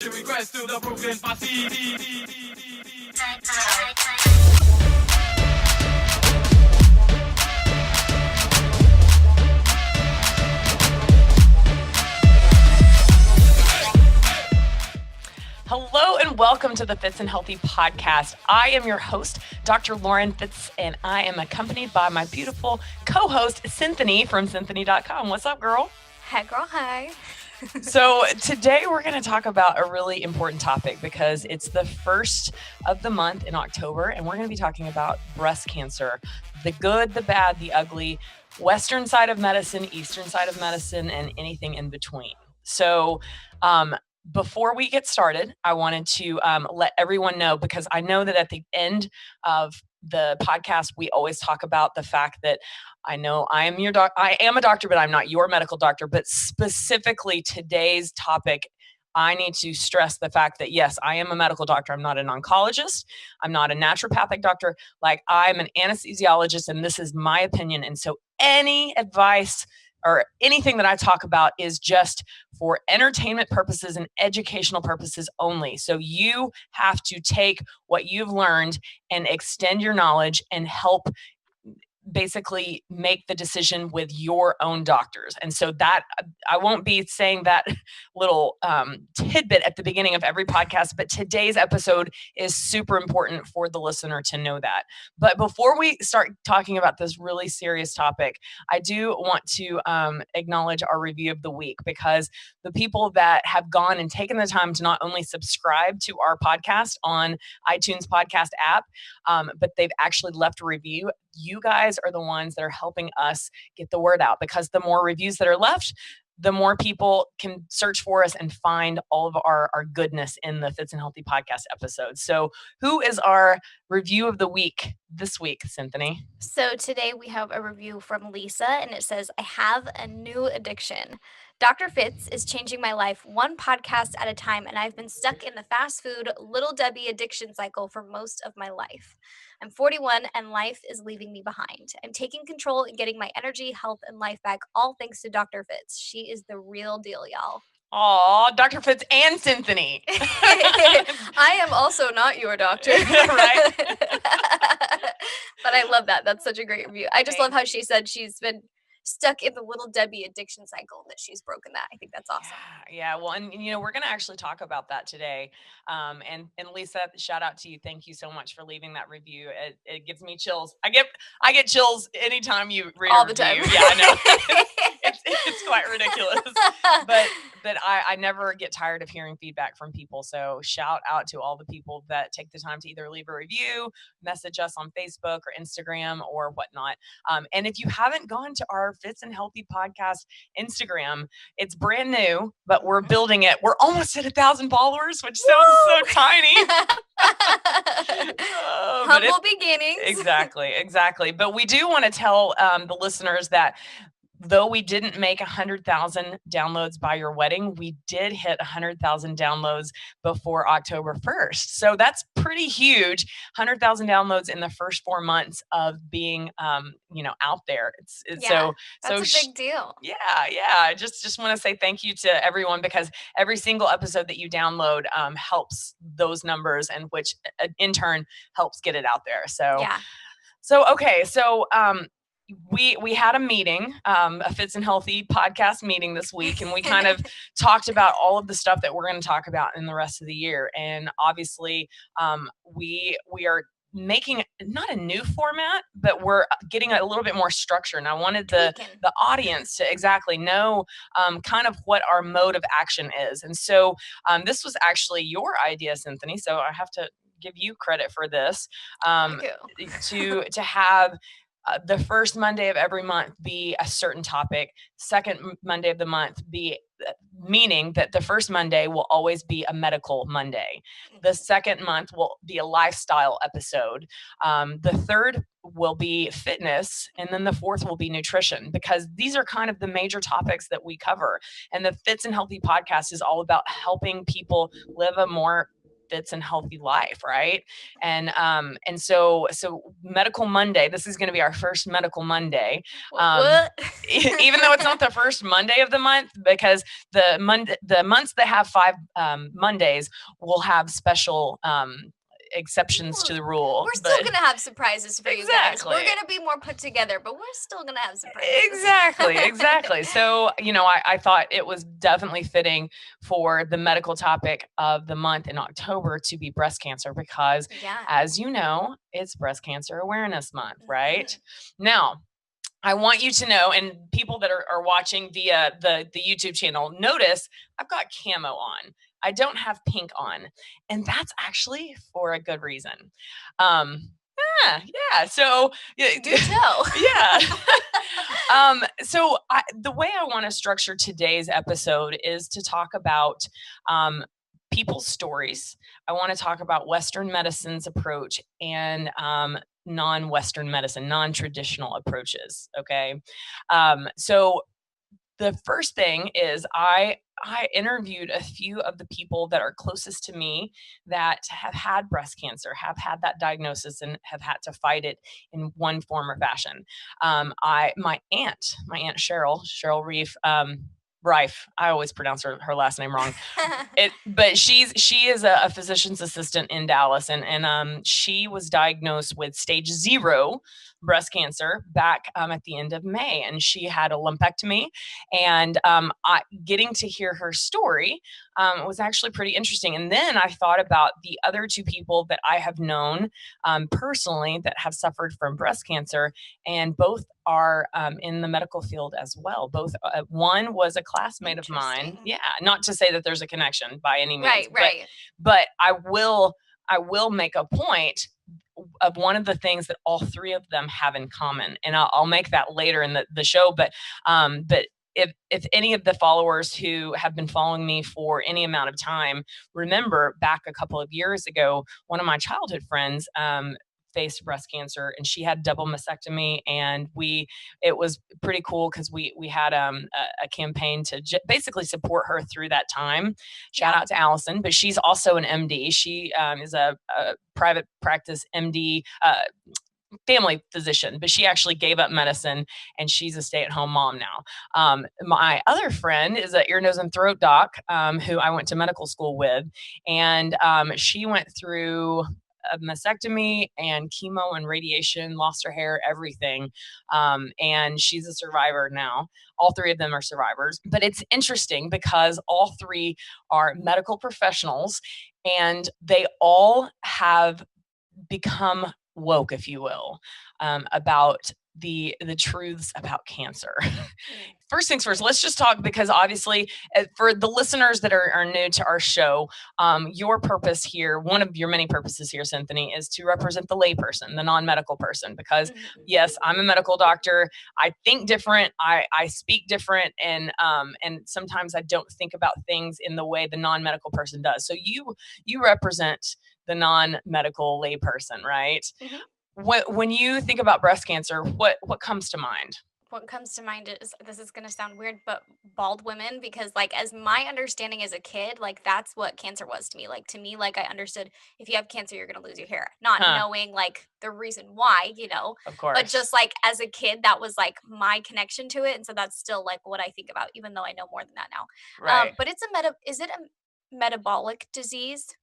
your request to the Brooklyn Posse. Hello and welcome to the Fitz and Healthy podcast. I am your host, Dr. Lauren Fitz, and I am accompanied by my beautiful co-host, Cinthanie from Cinthanie.com. What's up, girl? Hey, girl, hi. So today we're going to talk about a really important topic because it's the first of the month in October, and we're going to be talking about breast cancer, the good, the bad, the ugly, Western side of medicine, Eastern side of medicine, and anything in between. So, before we get started, I wanted to let everyone know, because I know that at the end of the podcast, we always talk about the fact that I know I am a doctor, but I'm not your medical doctor. But specifically today's topic, I need to stress the fact that, yes, I am a medical doctor. I'm not an oncologist. I'm not a naturopathic doctor. Like, I'm an anesthesiologist, and this is my opinion. And so any advice or anything that I talk about is just for entertainment purposes and educational purposes only. So you have to take what you've learned and extend your knowledge and help basically make the decision with your own doctors. And so that I won't be saying that little tidbit at the beginning of every podcast, but today's episode is super important for the listener to know that. But before we start talking about this really serious topic, I do want to acknowledge our review of the week, because the people that have gone and taken the time to not only subscribe to our podcast on iTunes podcast app, but they've actually left a review. You guys are the ones that are helping us get the word out, because the more reviews that are left, the more people can search for us and find all of our goodness in the Fitz and Healthy podcast episodes. So who is our review of the week this week, Cinthanie? So today we have a review from Lisa, and it says, I have a new addiction. Dr. Fitz is changing my life one podcast at a time, and I've been stuck in the fast food Little Debbie addiction cycle for most of my life. I'm 41 and life is leaving me behind. I'm taking control and getting my energy, health, and life back, all thanks to Dr. Fitz. She is the real deal, y'all. Aw, Dr. Fitz and Cinthanie. I am also not your doctor. Right? But I love that. That's such a great review. I just love how she said she's been stuck in the Little Debbie addiction cycle, that she's broken that. I think that's awesome. Yeah. Well, and we're going to actually talk about that today. And Lisa, shout out to you. Thank you so much for leaving that review. It gives me chills. I get chills anytime you read all a the review. time. Yeah, I know. It's quite ridiculous. But I never get tired of hearing feedback from people. So shout out to all the people that take the time to either leave a review, message us on Facebook or Instagram or whatnot. And if you haven't gone to our Fitz and Healthy podcast Instagram, it's brand new, but we're building it. We're almost at 1,000 followers, which sounds so tiny. Humble beginnings. Exactly. But we do want to tell the listeners that though we didn't make 100,000 downloads by your wedding, we did hit 100,000 downloads before October 1st. So that's pretty huge. 100,000 downloads in the first 4 months of being, out there. That's a big deal. Yeah. I just want to say thank you to everyone, because every single episode that you download helps those numbers, and which in turn helps get it out there. So, yeah. So we had a meeting, a Fitz and Healthy podcast meeting this week, and we kind of talked about all of the stuff that we're going to talk about in the rest of the year. And obviously, we are making not a new format, but we're getting a little bit more structure. And I wanted the audience to exactly know kind of what our mode of action is. And so this was actually your idea, Cinthanie. So I have to give you credit for this. To have the first Monday of every month be a certain topic, second Monday of the month be, meaning that the first Monday will always be a medical Monday. The second month will be a lifestyle episode. The third will be fitness, and then the fourth will be nutrition, because these are kind of the major topics that we cover. And the Fitz and Healthy podcast is all about helping people live a more Fitz and Healthy life, right? And so Medical Monday, this is going to be our first Medical Monday. What? Even though it's not the first Monday of the month, because the months that have 5 Mondays will have special exceptions to the rule. We're still gonna have surprises for you guys. Exactly. We're gonna be more put together, but we're still gonna have surprises. Exactly. So, I thought it was definitely fitting for the medical topic of the month in October to be breast cancer because, as you know, it's Breast Cancer Awareness Month, right? Now, I want you to know, and people that are watching via the YouTube channel, notice I've got camo on. I don't have pink on, and that's actually for a good reason. So do tell. So the way I want to structure today's episode is to talk about people's stories. I want to talk about Western medicine's approach and non-Western medicine, non-traditional approaches. Okay. So the first thing is I interviewed a few of the people that are closest to me that have had breast cancer, have had that diagnosis, and have had to fight it in one form or fashion. My aunt Cheryl Reif. I always pronounce her last name wrong. But she is a physician's assistant in Dallas, and she was diagnosed with stage 0 breast cancer back at the end of May, and she had a lumpectomy. And getting to hear her story was actually pretty interesting. And then I thought about the other 2 people that I have known personally that have suffered from breast cancer, and both are in the medical field as well. Both one was a classmate of mine. Yeah, not to say that there's a connection by any means, right. But I will make a point of one of the things that all 3 of them have in common, and I'll make that later in the show. But if any of the followers who have been following me for any amount of time remember back a couple of years ago, one of my childhood friends faced breast cancer, and she had double mastectomy, and it was pretty cool because we had a campaign to basically support her through that time. Shout out to Allison, but she's also an MD. She is a private practice MD, family physician, but she actually gave up medicine and she's a stay-at-home mom now. My other friend is an ear, nose, and throat doc who I went to medical school with, and she went through a mastectomy and chemo and radiation, lost her hair, everything. And she's a survivor now. All 3 of them are survivors. But it's interesting because all 3 are medical professionals, and they all have become woke, if you will, about the truths about cancer. First things first, let's just talk, because obviously for the listeners that are new to our show, your purpose here, one of your many purposes here, Cinthanie, is to represent the layperson, the non-medical person, because yes, I'm a medical doctor. I think different. I speak different. And sometimes I don't think about things in the way the non-medical person does. So you represent the non-medical layperson, right? When you think about breast cancer, what comes to mind? What comes to mind is, this is going to sound weird, but bald women, because as my understanding as a kid, that's what cancer was to me. To me, I understood if you have cancer, you're going to lose your hair, not knowing the reason why, Of course. but just as a kid, that was my connection to it. And so that's still what I think about, even though I know more than that now. Right. But is it a metabolic disease?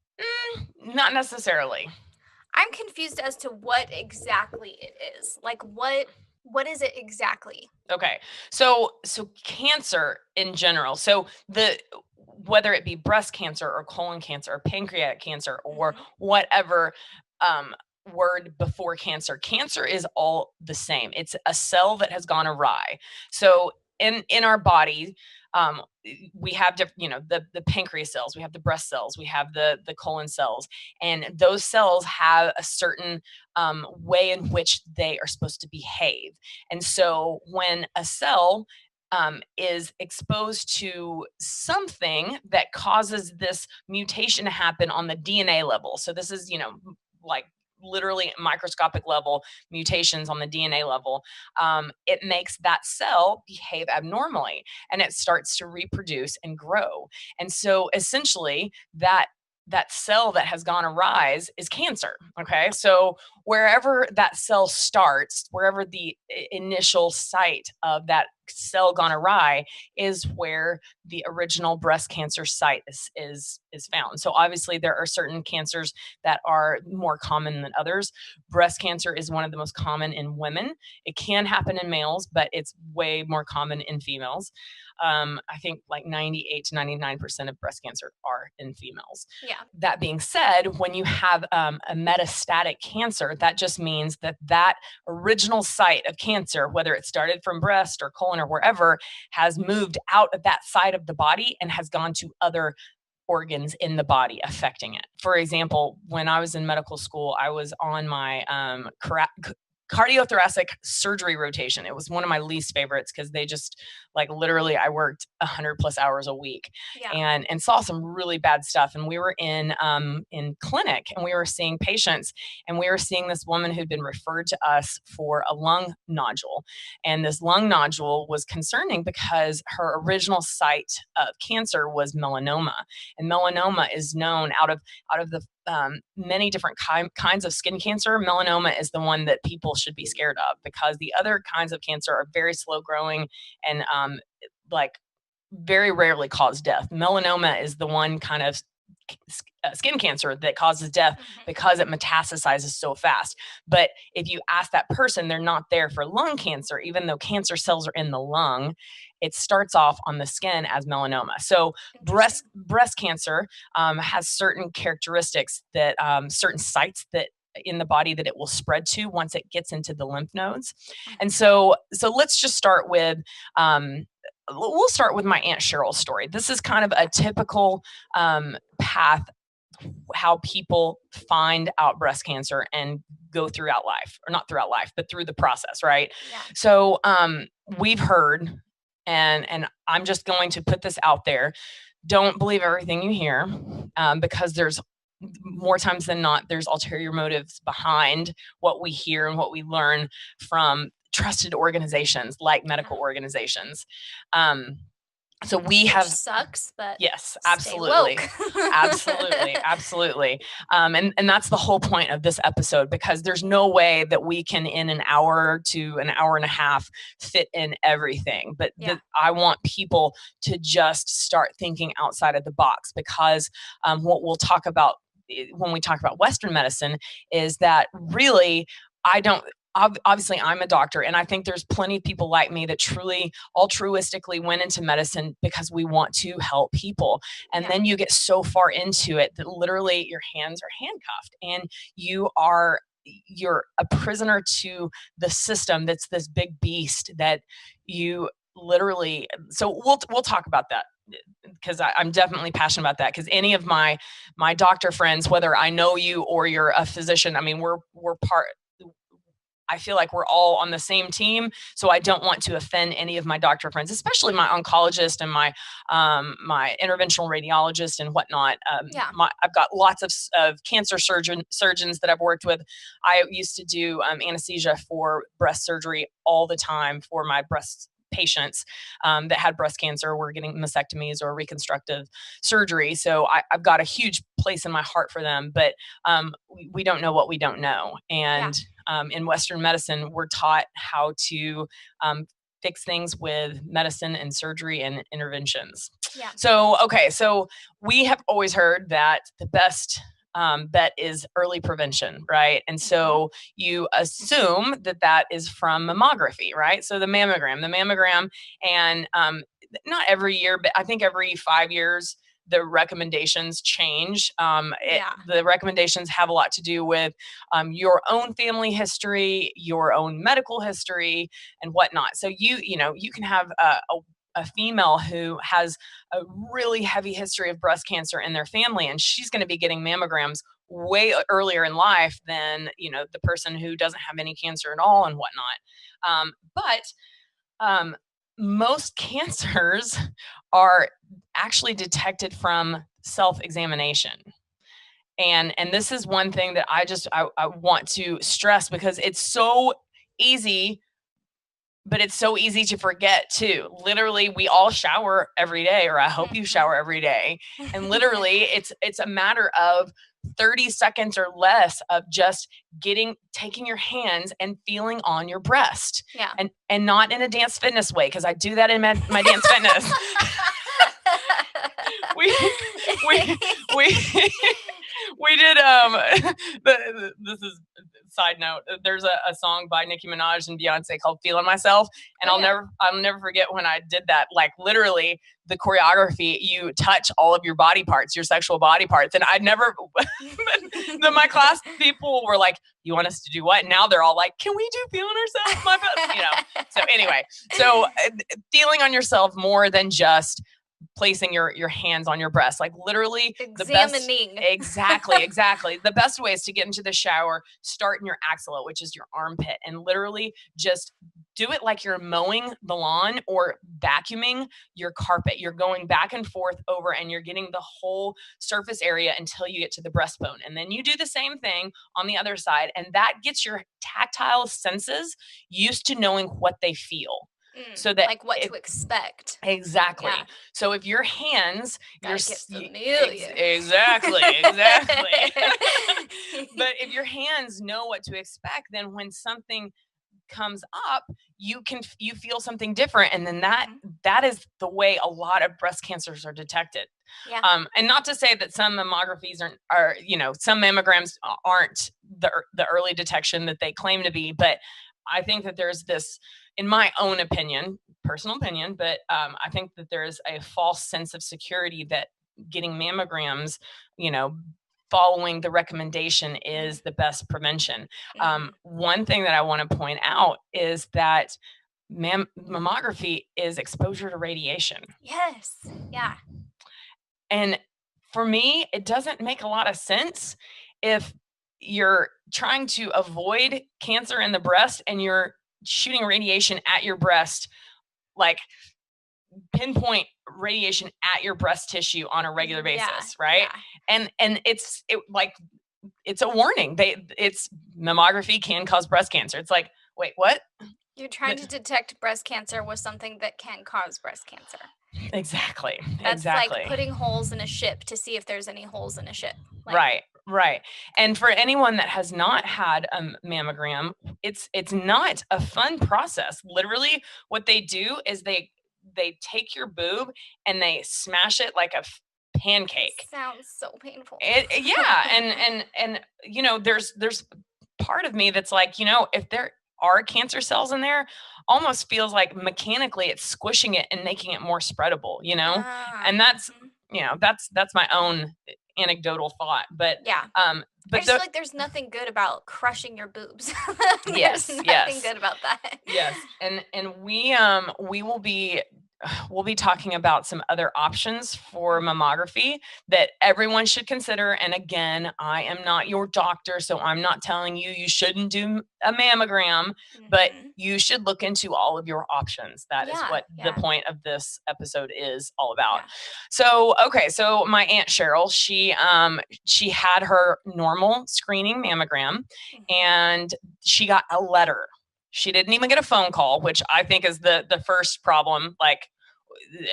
Not necessarily. I'm confused as to what exactly it is. What is it exactly? Okay. So cancer in general. So whether it be breast cancer or colon cancer or pancreatic cancer or whatever word before cancer, cancer is all the same. It's a cell that has gone awry. So in our body, we have the pancreas cells, we have the breast cells, we have the colon cells, and those cells have a certain way in which they are supposed to behave. And so when a cell is exposed to something that causes this mutation to happen on the DNA level, so this is literally microscopic level mutations on the DNA level, it makes that cell behave abnormally, and it starts to reproduce and grow. And so essentially that that cell that has gone awry is cancer. Okay. So wherever that cell starts, wherever the initial site of that cell gone awry is where the original breast cancer site is found. So obviously there are certain cancers that are more common than others. Breast cancer is one of the most common in women. It can happen in males, but it's way more common in females. I think like 98 to 99% of breast cancer are in females. Yeah. That being said, when you have a metastatic cancer, that just means that that original site of cancer, whether it started from breast or colon or wherever, has moved out of that side of the body and has gone to other organs in the body, affecting it. For example, when I was in medical school, I was on my cardiothoracic surgery rotation. It was one of my least favorites because they just like literally I worked 100+ hours a week. Yeah. And saw some really bad stuff. And we were in clinic and we were seeing patients, and we were seeing this woman who'd been referred to us for a lung nodule. And this lung nodule was concerning because her original site of cancer was melanoma. And melanoma is known out of the many different kinds of skin cancer. Melanoma is the one that people should be scared of because the other kinds of cancer are very slow growing and like very rarely cause death. Melanoma is the one kind of skin cancer that causes death because it metastasizes so fast. But if you ask that person, they're not there for lung cancer, even though cancer cells are in the lung. It starts off on the skin as melanoma. So breast cancer has certain characteristics that certain sites that in the body that it will spread to once it gets into the lymph nodes. And so let's just start with we'll start with my Aunt Cheryl's story. This is kind of a typical path how people find out breast cancer and go throughout life, or not throughout life, but through the process, right? Yeah. So we've heard, and I'm just going to put this out there, don't believe everything you hear, because there's more times than not, there's ulterior motives behind what we hear and what we learn from trusted organizations like medical organizations. So we have sucks, but yes, stay absolutely, woke. absolutely. And that's the whole point of this episode, because there's no way that we can in an hour to an hour and a half fit in everything. But I want people to just start thinking outside of the box, because what we'll talk about when we talk about Western medicine is that really obviously I'm a doctor, and I think there's plenty of people like me that truly altruistically went into medicine because we want to help people. And then you get so far into it that literally your hands are handcuffed and you're a prisoner to the system that's this big beast that you literally, so we'll talk about that, because I'm definitely passionate about that. Because any of my doctor friends, whether I know you or you're a physician, I mean, we're part, I feel like we're all on the same team. So I don't want to offend any of my doctor friends, especially my oncologist and my interventional radiologist and whatnot. I've got lots of cancer surgeons that I've worked with. I used to do anesthesia for breast surgery all the time for my breast patients that had breast cancer, were getting mastectomies or reconstructive surgery. So I've got a huge place in my heart for them, but we don't know what we don't know. And in Western medicine, we're taught how to fix things with medicine and surgery and interventions. So we have always heard that the best bet is early prevention, right? And so you assume that is from mammography, right? So the mammogram, and not every year, but I think every 5 years, the recommendations change. The recommendations have a lot to do with your own family history, your own medical history, and whatnot. So you can have a female who has a really heavy history of breast cancer in their family, and she's going to be getting mammograms way earlier in life than the person who doesn't have any cancer at all and whatnot. But most cancers are actually detected from self-examination. And this is one thing that I want to stress, because it's so easy but it's so easy to forget too. Literally, we all shower every day, or I hope you shower every day. And literally it's a matter of 30 seconds or less of just taking your hands and feeling on your breast. Yeah. And not in a dance fitness way, because I do that in my dance fitness. we did this is side note, there's a song by Nicki Minaj and Beyonce called Feeling Myself, and I'll never forget when I did that. Like, literally the choreography, you touch all of your body parts, your sexual body parts, and I'd never my class people were like, you want us to do what? Now they're all like, can we do feeling ourselves? So anyway, feeling on yourself more than just placing your hands on your breast, like literally examining. Exactly. The best way is to get into the shower, start in your axilla, which is your armpit, and literally just do it like you're mowing the lawn or vacuuming your carpet. You're going back and forth over, and you're getting the whole surface area until you get to the breastbone. And then you do the same thing on the other side, and that gets your tactile senses used to knowing what they feel. So that like what to expect. Exactly. Yeah. So if your hands, familiar. Exactly. But if your hands know what to expect, then when something comes up, you feel something different, and then that is the way a lot of breast cancers are detected. Yeah. And not to say that some mammographies are some mammograms aren't the early detection that they claim to be, but I think that there's this, in my own opinion, personal opinion, but I think that there's a false sense of security that getting mammograms, following the recommendation is the best prevention. One thing that I want to point out is that mammography is exposure to radiation. Yes. Yeah. And for me, it doesn't make a lot of sense if you're trying to avoid cancer in the breast and you're shooting radiation at your breast, like pinpoint radiation at your breast tissue on a regular basis, right? Yeah. And it's a warning. It's mammography can cause breast cancer. It's like, wait, what? You're trying to detect breast cancer with something that can cause breast cancer. Exactly. That's like putting holes in a ship to see if there's any holes in a ship. Right. And for anyone that has not had a mammogram, it's not a fun process. Literally, what they do is they take your boob and they smash it like a pancake. It sounds so painful. And there's part of me that's like, if there are cancer cells in there, almost feels like mechanically it's squishing it and making it more spreadable, and that's my own anecdotal thought, but I just feel like there's nothing good about crushing your boobs. Yes. Nothing good about that. Yes. And we'll be talking about some other options for mammography that everyone should consider. And again, I am not your doctor, so I'm not telling you shouldn't do a mammogram, but you should look into all of your options. That is what the point of this episode is all about. Yeah. So my Aunt Cheryl, she had her normal screening mammogram, and she got a letter. She didn't even get a phone call, which I think is the first problem. Like,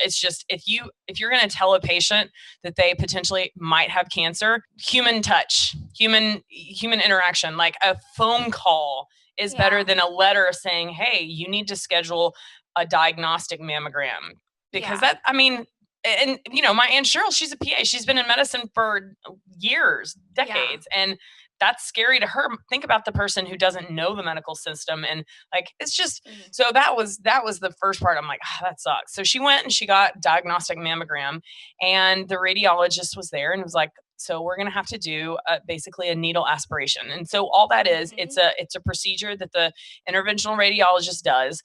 it's just, if you're going to tell a patient that they potentially might have cancer, human touch, human interaction, like a phone call is better than a letter saying, hey, you need to schedule a diagnostic mammogram. Because my Aunt Cheryl, she's a PA. She's been in medicine for years, decades. And that's scary to her. Think about the person who doesn't know the medical system. And like, it's just, so that was the first part. I'm like, that sucks. So she went and she got diagnostic mammogram, and the radiologist was there and was like, so we're going to have to do basically a needle aspiration. And so all that is, it's a procedure that the interventional radiologist does.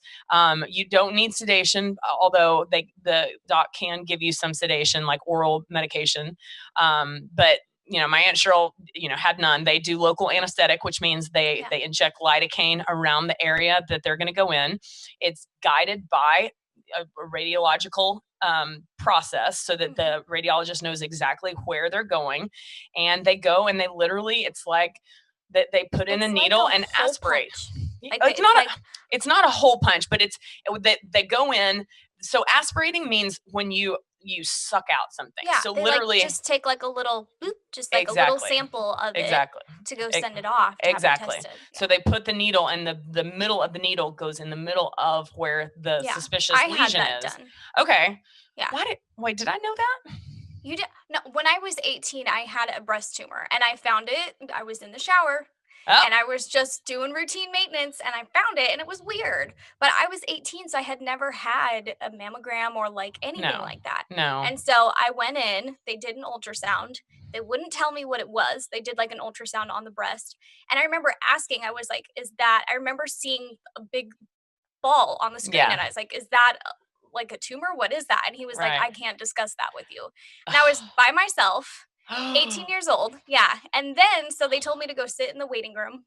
You don't need sedation, although the doc can give you some sedation, like oral medication. But my Aunt Cheryl, had none. They do local anesthetic, which means they inject lidocaine around the area that they're going to go in. It's guided by a radiological process so that the radiologist knows exactly where they're going. And they go and they literally, it's like that they put in a needle and aspirate. Like it's not a hole punch, but they go in. So aspirating means when you suck out something. Yeah, So they literally just take like a little boop, just like a little sample of it to go send it off to have it tested. So they put the needle, and the middle of the needle goes in the middle of where the suspicious lesion had that is. done. Okay. Yeah. Wait, did I know that? You did? No, when I was 18, I had a breast tumor, and I found it. I was in the shower. Oh. And I was just doing routine maintenance, and I found it, and it was weird. But I was 18, so I had never had a mammogram or like anything like that. No. And so I went in, they did an ultrasound. They wouldn't tell me what it was. They did like an ultrasound on the breast. And I remember asking, I was like, I remember seeing a big ball on the screen, and I was like, is that like a tumor? What is that? And he was like, I can't discuss that with you. And I was by myself. 18 years old. Yeah. And then, so they told me to go sit in the waiting room.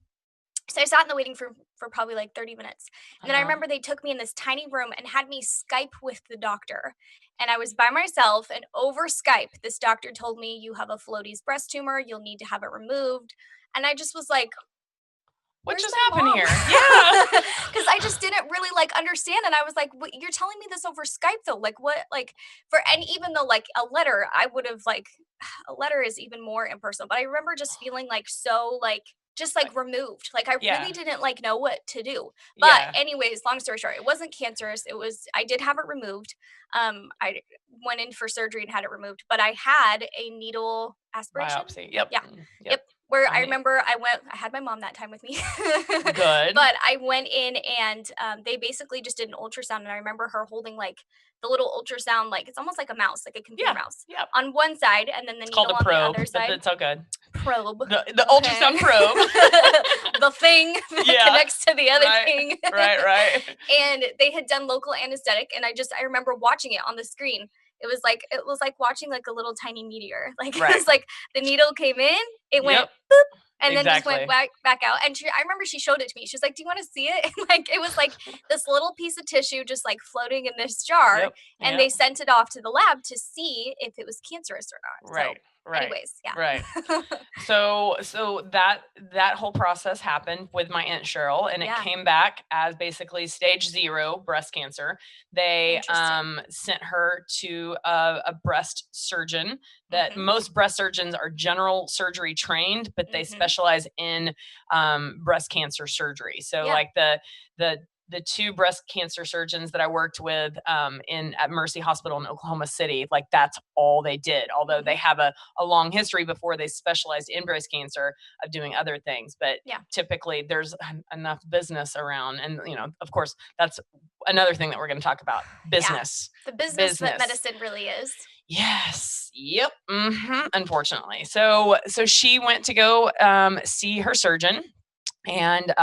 So I sat in the waiting room for probably like 30 minutes. And then I remember they took me in this tiny room and had me Skype with the doctor. And I was by myself, and over Skype, this doctor told me, you have a Floaties breast tumor. You'll need to have it removed. And I just was like, what just happened here? Yeah. Because I just didn't really like understand. And I was like, you're telling me this over Skype though? Like what, like and even though like a letter, I would have like, a letter is even more impersonal. But I remember just feeling like so like, just like removed. Like I really didn't like know what to do. But anyways, long story short, it wasn't cancerous. I did have it removed. I went in for surgery and had it removed, but I had a needle aspiration. Biopsy. Yep. Yeah. Yep. Where I remember I had my mom that time with me. Good. But I went in, and they basically just did an ultrasound. And I remember her holding like the little ultrasound, like it's almost like a mouse, like a computer mouse on one side, and then the needle on the other side. It's all good. Probe. The ultrasound probe. The thing that connects to the other thing. Right. And they had done local anesthetic, and I remember watching it on the screen. It was like watching like a little tiny meteor. Like it was like the needle came in, it went boop, and then just went back out. And I remember she showed it to me. She was like, "Do you want to see it?" And like it was like this little piece of tissue just like floating in this jar, and they sent it off to the lab to see if it was cancerous or not. Right. So, anyways, yeah. Right. So that whole process happened with my Aunt Cheryl, and it came back as basically stage 0 breast cancer. They sent her to a breast surgeon. That most breast surgeons are general surgery trained, but they specialize in breast cancer surgery. So like the 2 breast cancer surgeons that I worked with at Mercy Hospital in Oklahoma City, like that's all they did. Although they have a long history before they specialized in breast cancer of doing other things. But typically there's enough business around. And, of course, that's another thing that we're going to talk about, business. Yeah. The business that medicine really is. Yes. Yep. Unfortunately. So she went to go see her surgeon. And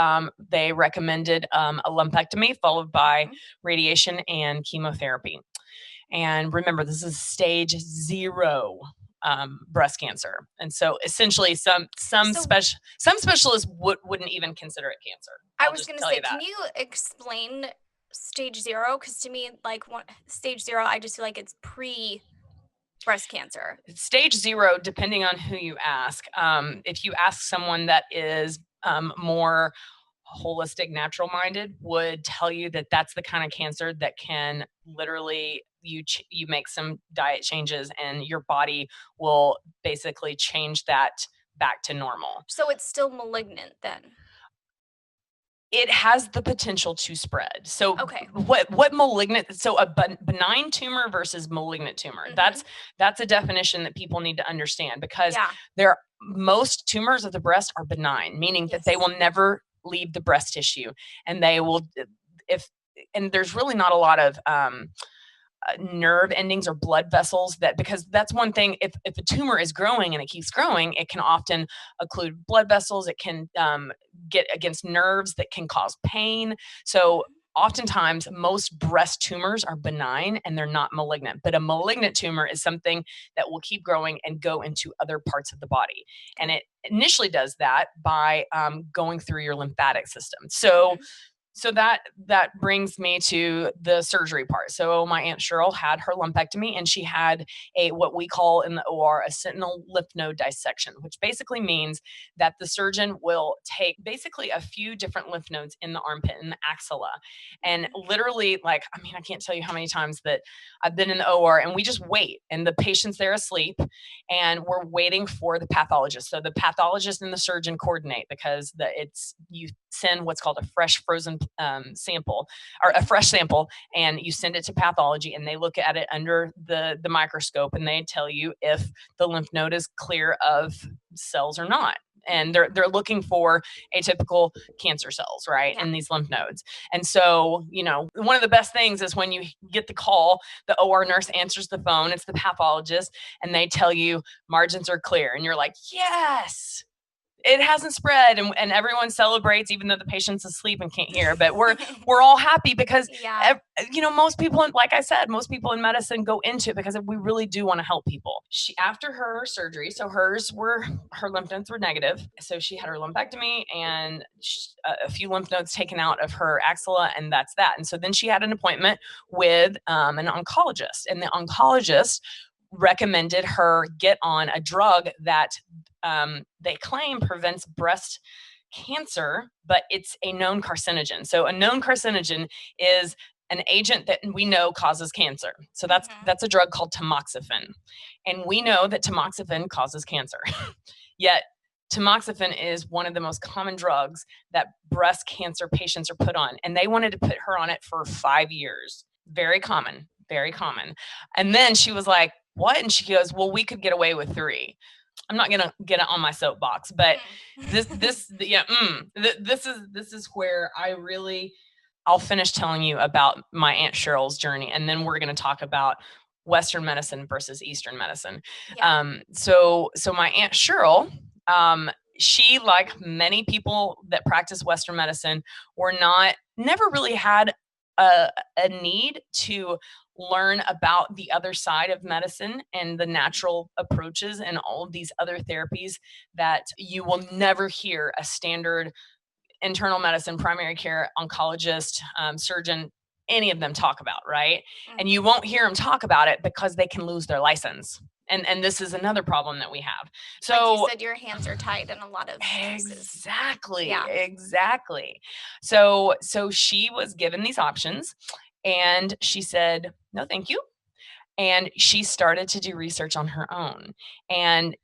they recommended a lumpectomy followed by radiation and chemotherapy. And remember, this is stage 0 breast cancer. And so essentially some specialists wouldn't even consider it cancer. I was going to say, can you explain stage 0? Because to me, like stage 0, I just feel like it's breast cancer. Stage 0, depending on who you ask. If you ask someone that is more holistic, natural minded, would tell you that that's the kind of cancer that can literally you make some diet changes and your body will basically change that back to normal. So it's still malignant then? It has the potential to spread. So what malignant, so a benign tumor versus malignant tumor, that's a definition that people need to understand, because most tumors of the breast are benign, meaning that they will never leave the breast tissue, and they will, and there's really not a lot of nerve endings or blood vessels because that's one thing. If a tumor is growing and it keeps growing, it can often occlude blood vessels. It can get against nerves that can cause pain. So oftentimes most breast tumors are benign and they're not malignant, but a malignant tumor is something that will keep growing and go into other parts of the body. And it initially does that by going through your lymphatic system. So So that brings me to the surgery part. So my Aunt Cheryl had her lumpectomy, and she had what we call in the OR a sentinel lymph node dissection, which basically means that the surgeon will take basically a few different lymph nodes in the armpit and the axilla. And literally, like, I mean, I can't tell you how many times that I've been in the OR and we just wait, and the patient's there asleep, and we're waiting for the pathologist. So the pathologist and the surgeon coordinate, because you send what's called a fresh frozen sample, or a fresh sample, and you send it to pathology, and they look at it under the microscope, and they tell you if the lymph node is clear of cells or not. And they're looking for atypical cancer cells, right, in these lymph nodes. And so, one of the best things is when you get the call, the OR nurse answers the phone, it's the pathologist, and they tell you margins are clear, and you're like, yes, it hasn't spread, and everyone celebrates, even though the patient's asleep and can't hear. But we're all happy because most people, like I said, most people in medicine go into it because we really do want to help people. After her surgery, so her lymph nodes were negative, so she had her lumpectomy and a few lymph nodes taken out of her axilla, and that's that. And so then she had an appointment with an oncologist, and the oncologist recommended her get on a drug that they claim prevents breast cancer, but it's a known carcinogen. So a known carcinogen is an agent that we know causes cancer. So that's a drug called tamoxifen. And we know that tamoxifen causes cancer. Yet tamoxifen is one of the most common drugs that breast cancer patients are put on. And they wanted to put her on it for 5 years. Very common, very common. And then she was like, what? And she goes, well, we could get away with 3. I'm not gonna get it on my soapbox, but this is where I'll finish telling you about my Aunt Cheryl's journey, and then we're gonna talk about Western medicine versus Eastern medicine. So my Aunt Cheryl, she, like many people that practice Western medicine, never really had a need to learn about the other side of medicine and the natural approaches and all of these other therapies that you will never hear a standard internal medicine, primary care, oncologist, surgeon, any of them talk about, right? And you won't hear them talk about it because they can lose their license. And this is another problem that we have. So like you said, your hands are tied in a lot of cases. Exactly. So she was given these options, and she said, no, thank you. And she started to do research on her own. And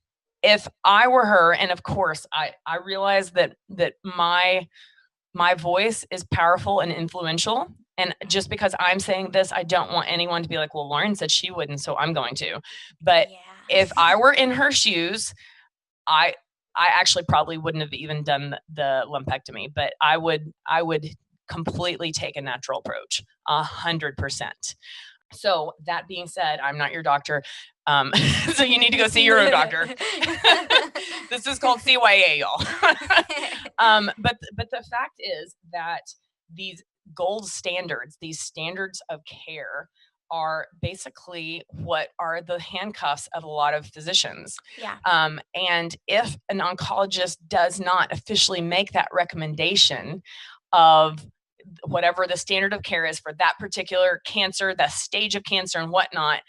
if I were her, and of course, I realize that my voice is powerful and influential. And just because I'm saying this, I don't want anyone to be like, well, Lauren said she wouldn't, so I'm going to. But if I were in her shoes, I actually probably wouldn't have even done the lumpectomy, but I would completely take a natural approach, 100%. So that being said, I'm not your doctor. So you need to go see your own doctor. This is called CYA, y'all. But the fact is that these gold standards, these standards of care, are basically what are the handcuffs of a lot of physicians. And if an oncologist does not officially make that recommendation of whatever the standard of care is for that particular cancer, the stage of cancer and whatnot,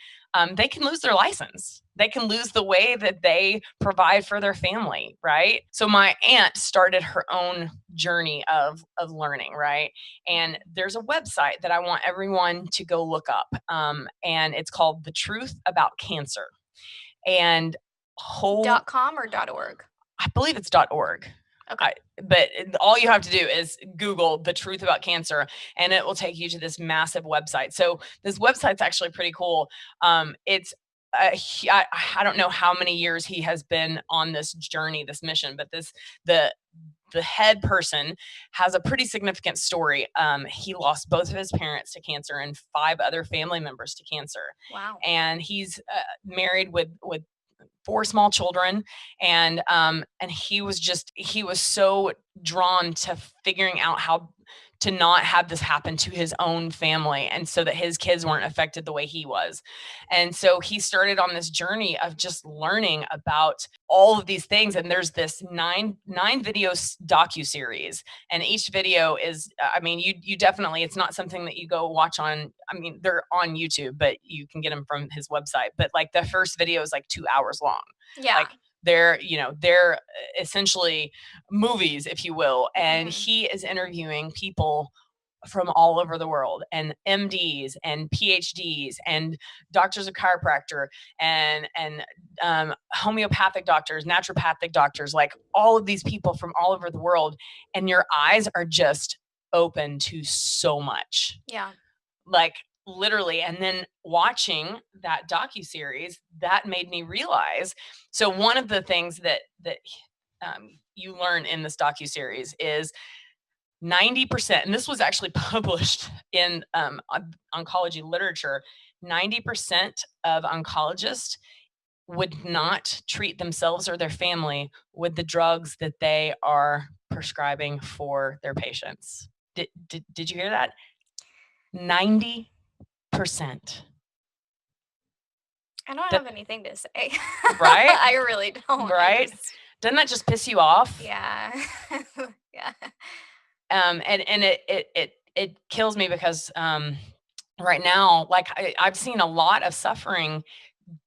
they can lose their license. They can lose the way that they provide for their family, right? So my aunt started her own journey of learning, right? And there's a website that I want everyone to go look up, and it's called The Truth About Cancer. And .com or .org? I believe it's .org. Okay. But all you have to do is Google The Truth About Cancer, and it will take you to this massive website. So this website's actually pretty cool. It's I don't know how many years he has been on this journey, this mission, but the head person has a pretty significant story. He lost both of his parents to cancer and 5 other family members to cancer. Wow. And he's married with 4 small children, and he was so drawn to figuring out how to not have this happen to his own family, and so that his kids weren't affected the way he was. And so he started on this journey of just learning about all of these things. And there's this nine video docu-series, and each video is, I mean, you definitely, it's not something that you go watch on, I mean, they're on YouTube, but you can get them from his website. But like the first video is like 2 hours long. Yeah. Like they're essentially movies, if you will. And he is interviewing people from all over the world, and MDs and PhDs and doctors of chiropractor and homeopathic doctors, naturopathic doctors, like all of these people from all over the world. And your eyes are just open to so much. Yeah. Like literally. And then watching that docuseries, that made me realize. So one of the things that you learn in this docuseries is 90%, and this was actually published in oncology literature, 90% of oncologists would not treat themselves or their family with the drugs that they are prescribing for their patients. Did you hear that? 90%. I don't have anything to say. Right? I really don't. Right? Doesn't that just piss you off? Yeah. Yeah. And it kills me because right now, like I've seen a lot of suffering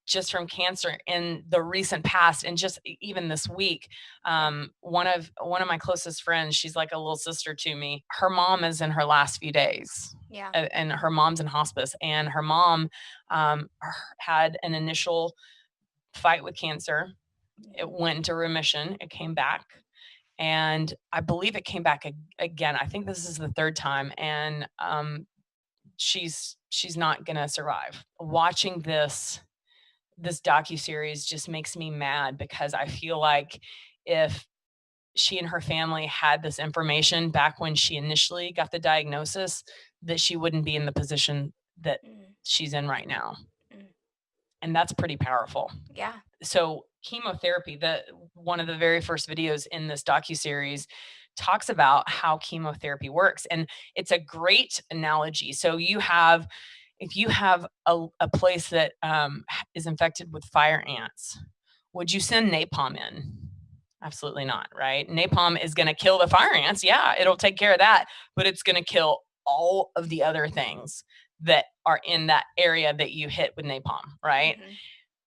just from cancer in the recent past, and just even this week. One of my closest friends, she's like a little sister to me. Her mom is in her last few days. Yeah. And her mom's in hospice, and her mom had an initial fight with cancer. It went into remission. It came back. And I believe it came back again. I think this is the third time. And she's not going to survive. Watching this docuseries just makes me mad, because I feel like if she and her family had this information back when she initially got the diagnosis, that she wouldn't be in the position that she's in right now. And that's pretty powerful. Yeah. So chemotherapy, one of the very first videos in this docuseries talks about how chemotherapy works. And it's a great analogy. So if you have a place that is infected with fire ants, would you send napalm in? Absolutely not, right? Napalm is going to kill the fire ants. Yeah, it'll take care of that, but it's going to kill all of the other things that are in that area that you hit with napalm, right?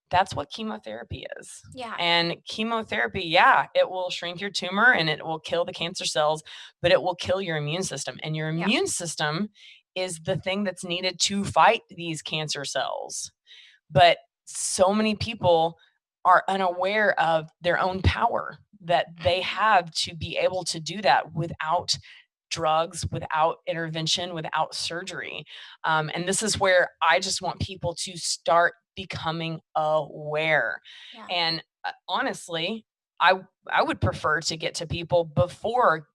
That's what chemotherapy is. Yeah. And chemotherapy, yeah, it will shrink your tumor and it will kill the cancer cells, but it will kill your immune system. And your immune system is the thing that's needed to fight these cancer cells. But so many people are unaware of their own power that they have to be able to do that without drugs, without intervention, without surgery. And this is where I just want people to start becoming aware. Yeah. And honestly, I would prefer to get to people before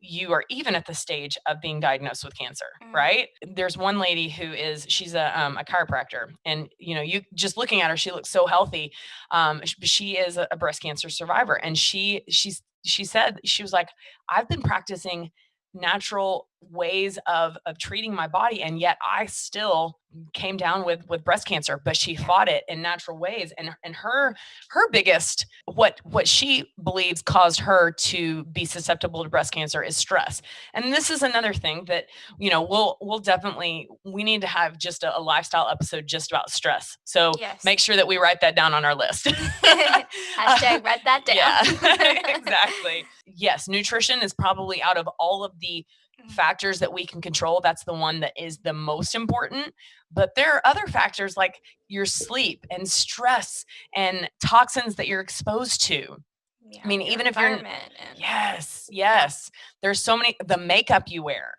you are even at the stage of being diagnosed with cancer, right? There's one lady she's a chiropractor, and you just looking at her, she looks so healthy. She is a breast cancer survivor, and she said, she was like, I've been practicing natural ways of treating my body, and yet I still came down with breast cancer, but she fought it in natural ways. And her biggest, what she believes caused her to be susceptible to breast cancer is stress. And this is another thing that we'll definitely, we need to have just a lifestyle episode just about stress. So make sure that we write that down on our list. Hashtag write that down. Yeah, exactly. Yes, nutrition is probably, out of all of the factors that we can control, that's the one that is the most important. But there are other factors like your sleep and stress and toxins that you're exposed to. Yeah, I mean, even if you're yes, there's so many, the makeup you wear.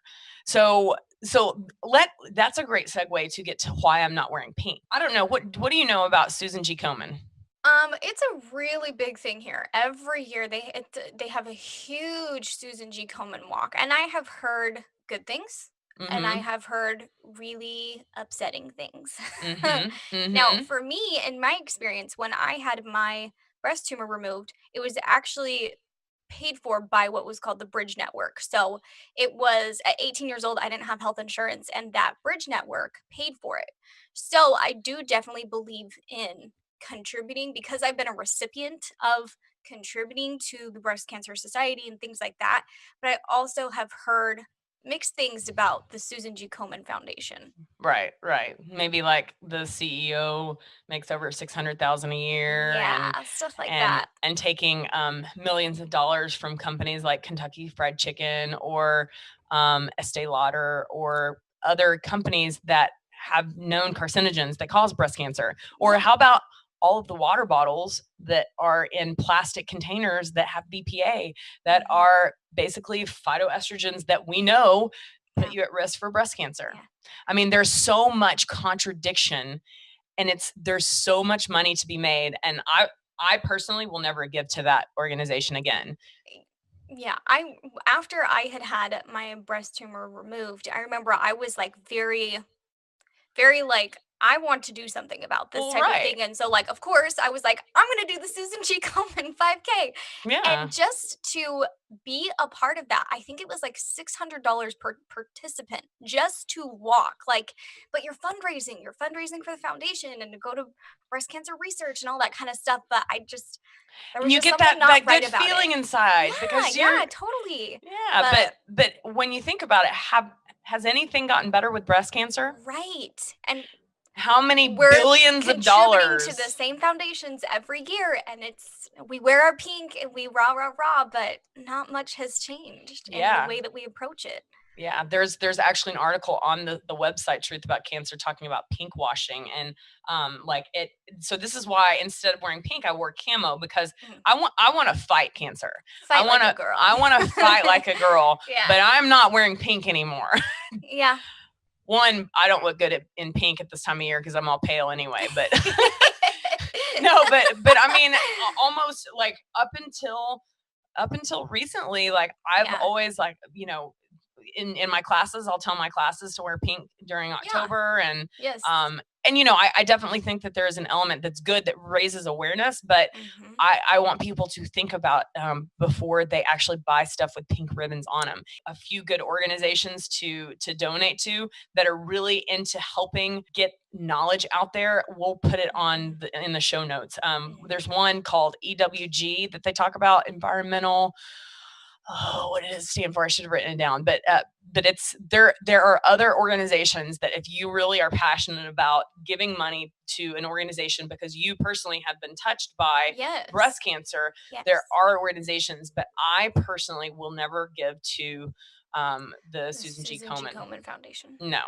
So that's a great segue to get to why I'm not wearing pink. I don't know, what do you know about Susan G. Komen? It's a really big thing here. Every year they have a huge Susan G. Komen walk, and I have heard good things, and I have heard really upsetting things. Now, for me, in my experience, when I had my breast tumor removed, it was actually paid for by what was called the Bridge Network. So it was at 18 years old, I didn't have health insurance, and that Bridge Network paid for it. So I do definitely believe in contributing because I've been a recipient of contributing to the Breast Cancer Society and things like that. But I also have heard mixed things about the Susan G. Komen Foundation. Right. Maybe like the CEO makes over 600,000 a year, Yeah, stuff like that. and taking millions of dollars from companies like Kentucky Fried Chicken or Estee Lauder or other companies that have known carcinogens that cause breast cancer. Or how about all of the water bottles that are in plastic containers that have BPA that are basically phytoestrogens that we know put you at risk for breast cancer. Yeah. I mean, there's so much contradiction, and there's so much money to be made. And I personally will never give to that organization again. Yeah, after I had my breast tumor removed, I remember I was like very like, I want to do something about this Well, type of right. thing. And so, like, of course, I was like, I'm going to do the Susan G. Komen 5K. Yeah. And just to be a part of that, I think it was like $600 per participant just to walk. Like, but you're fundraising for the foundation and to go to breast cancer research and all that kind of stuff. But there was And you just get something that not right good about feeling it. inside because Yeah, totally. Yeah, but when you think about it, has anything gotten better with breast cancer? Right. And how many we're billions of dollars to the same foundations every year, and we wear our pink and we rah, but not much has changed in the way that we approach it. Yeah, there's actually an article on the website Truth About Cancer talking about pink washing, and so this is why instead of wearing pink I wore camo, because I want to fight cancer. I want to fight like a girl. Yeah. But I'm not wearing pink anymore. Yeah. One, I don't look good in pink at this time of year because I'm all pale anyway, but no, but I mean, almost like up until recently, like I've always, like, in my classes, I'll tell my classes to wear pink during October. And I definitely think that there is an element that's good that raises awareness, but I want people to think about before they actually buy stuff with pink ribbons on them. A few good organizations to donate to that are really into helping get knowledge out there, we'll put it in the show notes. There's one called EWG that they talk about, environmental. What does it stand for? I should have written it down. But it's there are other organizations that if you really are passionate about giving money to an organization because you personally have been touched by breast cancer, there are organizations, but I personally will never give to the Susan G. Komen Foundation. No.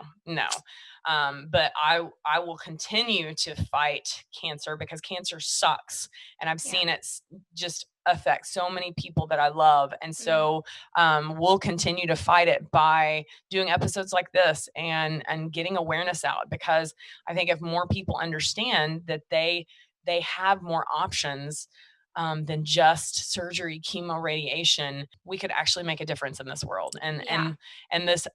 But I will continue to fight cancer because cancer sucks, and I've seen it just affect so many people that I love. And so we'll continue to fight it by doing episodes like this and getting awareness out, because I think if more people understand that they have more options than just surgery, chemo, radiation, we could actually make a difference in this world. And this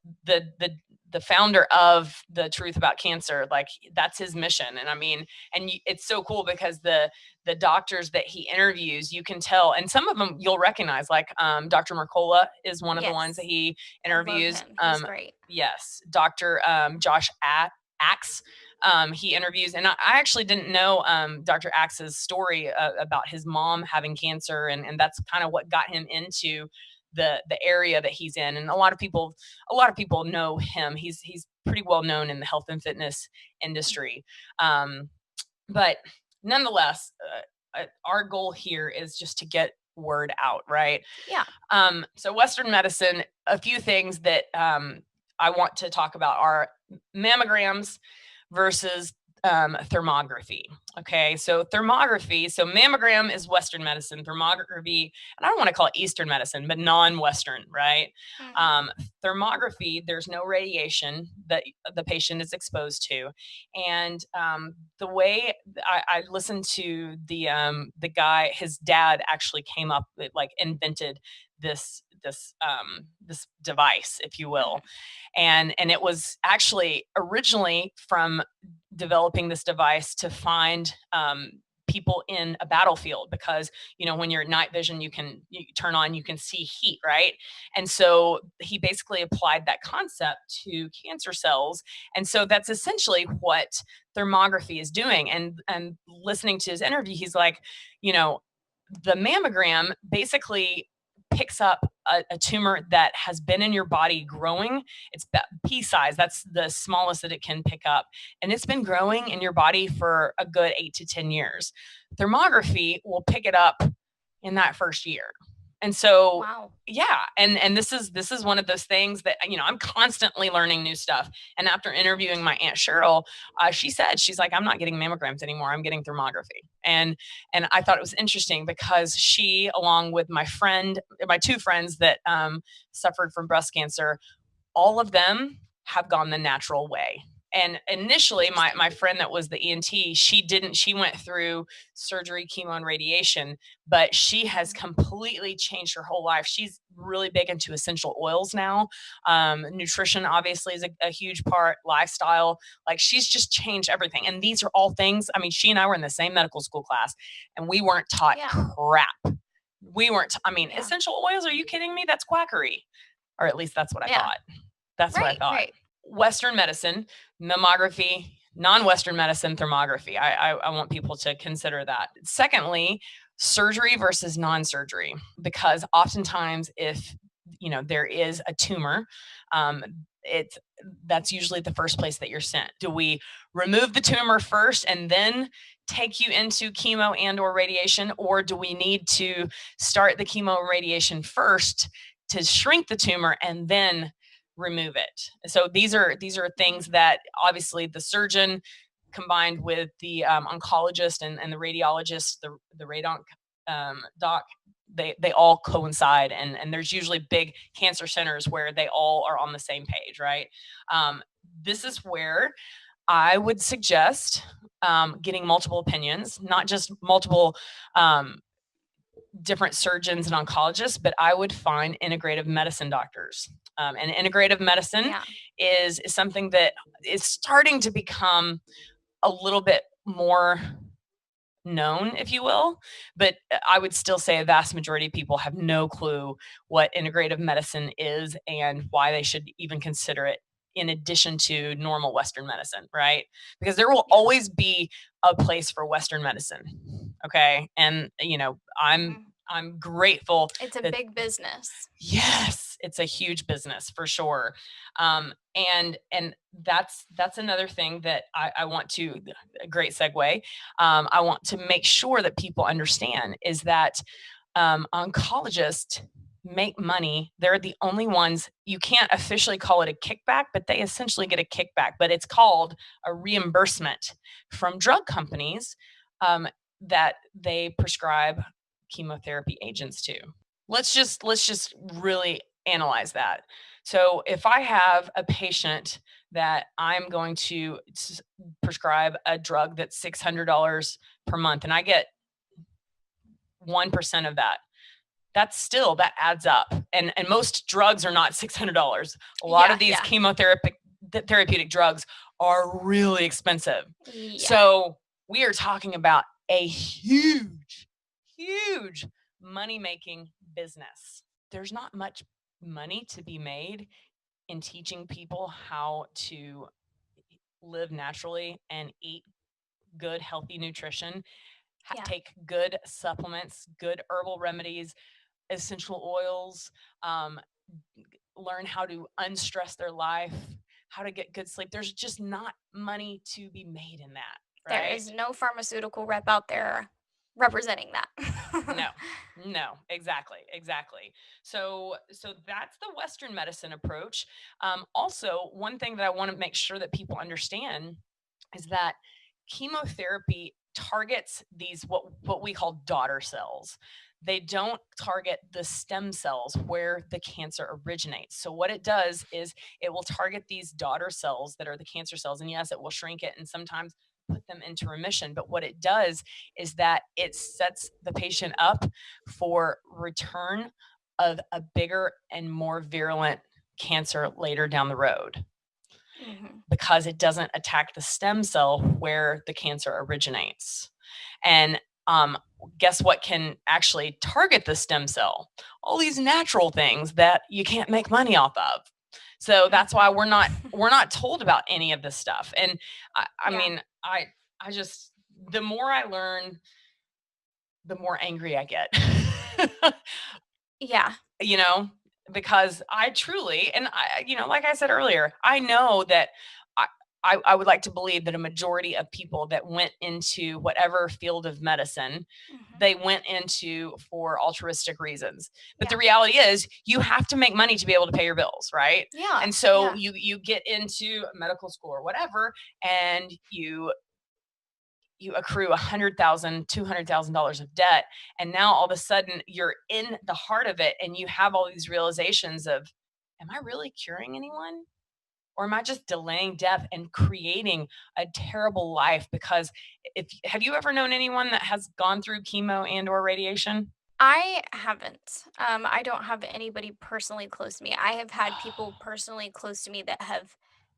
the founder of the Truth About Cancer, like, that's his mission. And I mean, and it's so cool because the doctors that he interviews, you can tell, and some of them you'll recognize, like Dr. Mercola is one of the ones that he interviews. He's great. Yes, Dr. Josh Axe. He interviews, and I actually didn't know Dr. Axe's story about his mom having cancer, and that's kind of what got him into the area that he's in. And a lot of people know him. He's pretty well known in the health and fitness industry. But nonetheless, our goal here is just to get word out, right? Yeah. So Western medicine, a few things that I want to talk about are mammograms versus thermography. Okay, so thermography, so mammogram is Western medicine, thermography, and I don't want to call it Eastern medicine, but non-Western, right? Thermography, there's no radiation that the patient is exposed to, and the way I listened to the guy, his dad actually came up with, like, invented this device, if you will, and it was actually originally from developing this device to find people in a battlefield because, when you're at night vision, you turn on, you can see heat, right? And so he basically applied that concept to cancer cells. And so that's essentially what thermography is doing. And listening to his interview, he's like, the mammogram basically picks up a tumor that has been in your body growing. It's pea size. That's the smallest that it can pick up. And it's been growing in your body for a good 8 to 10 years. Thermography will pick it up in that first year. And so, wow. Yeah. And this is one of those things that, I'm constantly learning new stuff. And after interviewing my Aunt Cheryl, she's like, I'm not getting mammograms anymore. I'm getting thermography. And I thought it was interesting because she, along with my two friends that suffered from breast cancer, all of them have gone the natural way. And initially, my friend that was the ENT, she went through surgery, chemo, and radiation, but she has completely changed her whole life. She's really big into essential oils now. Nutrition obviously is a huge part, lifestyle. Like, she's just changed everything. And these are all things, she and I were in the same medical school class and we weren't taught crap. We weren't, essential oils, are you kidding me? That's quackery. Or at least that's what I thought. That's what I thought. Right. Western medicine, mammography, non-Western medicine, thermography. I want people to consider that. Secondly, surgery versus non-surgery, because oftentimes if, there is a tumor, that's usually the first place that you're sent. Do we remove the tumor first and then take you into chemo and or radiation, or do we need to start the chemo and radiation first to shrink the tumor and then remove it? So these are things that obviously the surgeon combined with the oncologist and the radiologist, the radonc doc, they all coincide, and there's usually big cancer centers where they all are on the same page, right? This is where I would suggest getting multiple opinions, not just multiple different surgeons and oncologists, but I would find integrative medicine doctors. And integrative medicine is something that is starting to become a little bit more known, if you will, but I would still say a vast majority of people have no clue what integrative medicine is and why they should even consider it in addition to normal Western medicine, right? Because there will always be a place for Western medicine. Okay. And, I'm grateful. It's a big business. Yes, it's a huge business for sure. And that's another thing that I want to, a great segue. I want to make sure that people understand is that oncologists make money. They're the only ones, you can't officially call it a kickback, but they essentially get a kickback, but it's called a reimbursement from drug companies that they prescribe chemotherapy agents to. Let's just really analyze that. So if I have a patient that I'm going to prescribe a drug that's $600 per month and I get 1% of that, that adds up. And most drugs are not $600. A lot of these therapeutic drugs are really expensive. Yeah. So we are talking about a huge money-making business. There's not much money to be made in teaching people how to live naturally and eat good, healthy nutrition, take good supplements, good herbal remedies, essential oils, learn how to unstress their life, how to get good sleep. There's just not money to be made in that. Right? There is no pharmaceutical rep out there representing that. No, exactly. So that's the Western medicine approach. Also, one thing that I want to make sure that people understand is that chemotherapy targets these what we call daughter cells. They don't target the stem cells where the cancer originates. So what it does is it will target these daughter cells that are the cancer cells, and yes, it will shrink it and sometimes put them into remission. But what it does is that it sets the patient up for return of a bigger and more virulent cancer later down the road. Because it doesn't attack the stem cell where the cancer originates. And guess what can actually target the stem cell? All these natural things that you can't make money off of. So that's why we're not told about any of this stuff. And I mean, I just, the more I learn, the more angry I get. Yeah. You know, because I truly, and I, like I said earlier, I know that I would like to believe that a majority of people that went into whatever field of medicine, they went into for altruistic reasons. But the reality is you have to make money to be able to pay your bills, right? Yeah. And so you get into medical school or whatever, and you accrue $100,000, $200,000 of debt. And now all of a sudden you're in the heart of it and you have all these realizations of, am I really curing anyone? Or am I just delaying death and creating a terrible life? Because have you ever known anyone that has gone through chemo and or radiation? I haven't. I don't have anybody personally close to me. I have had people personally close to me that have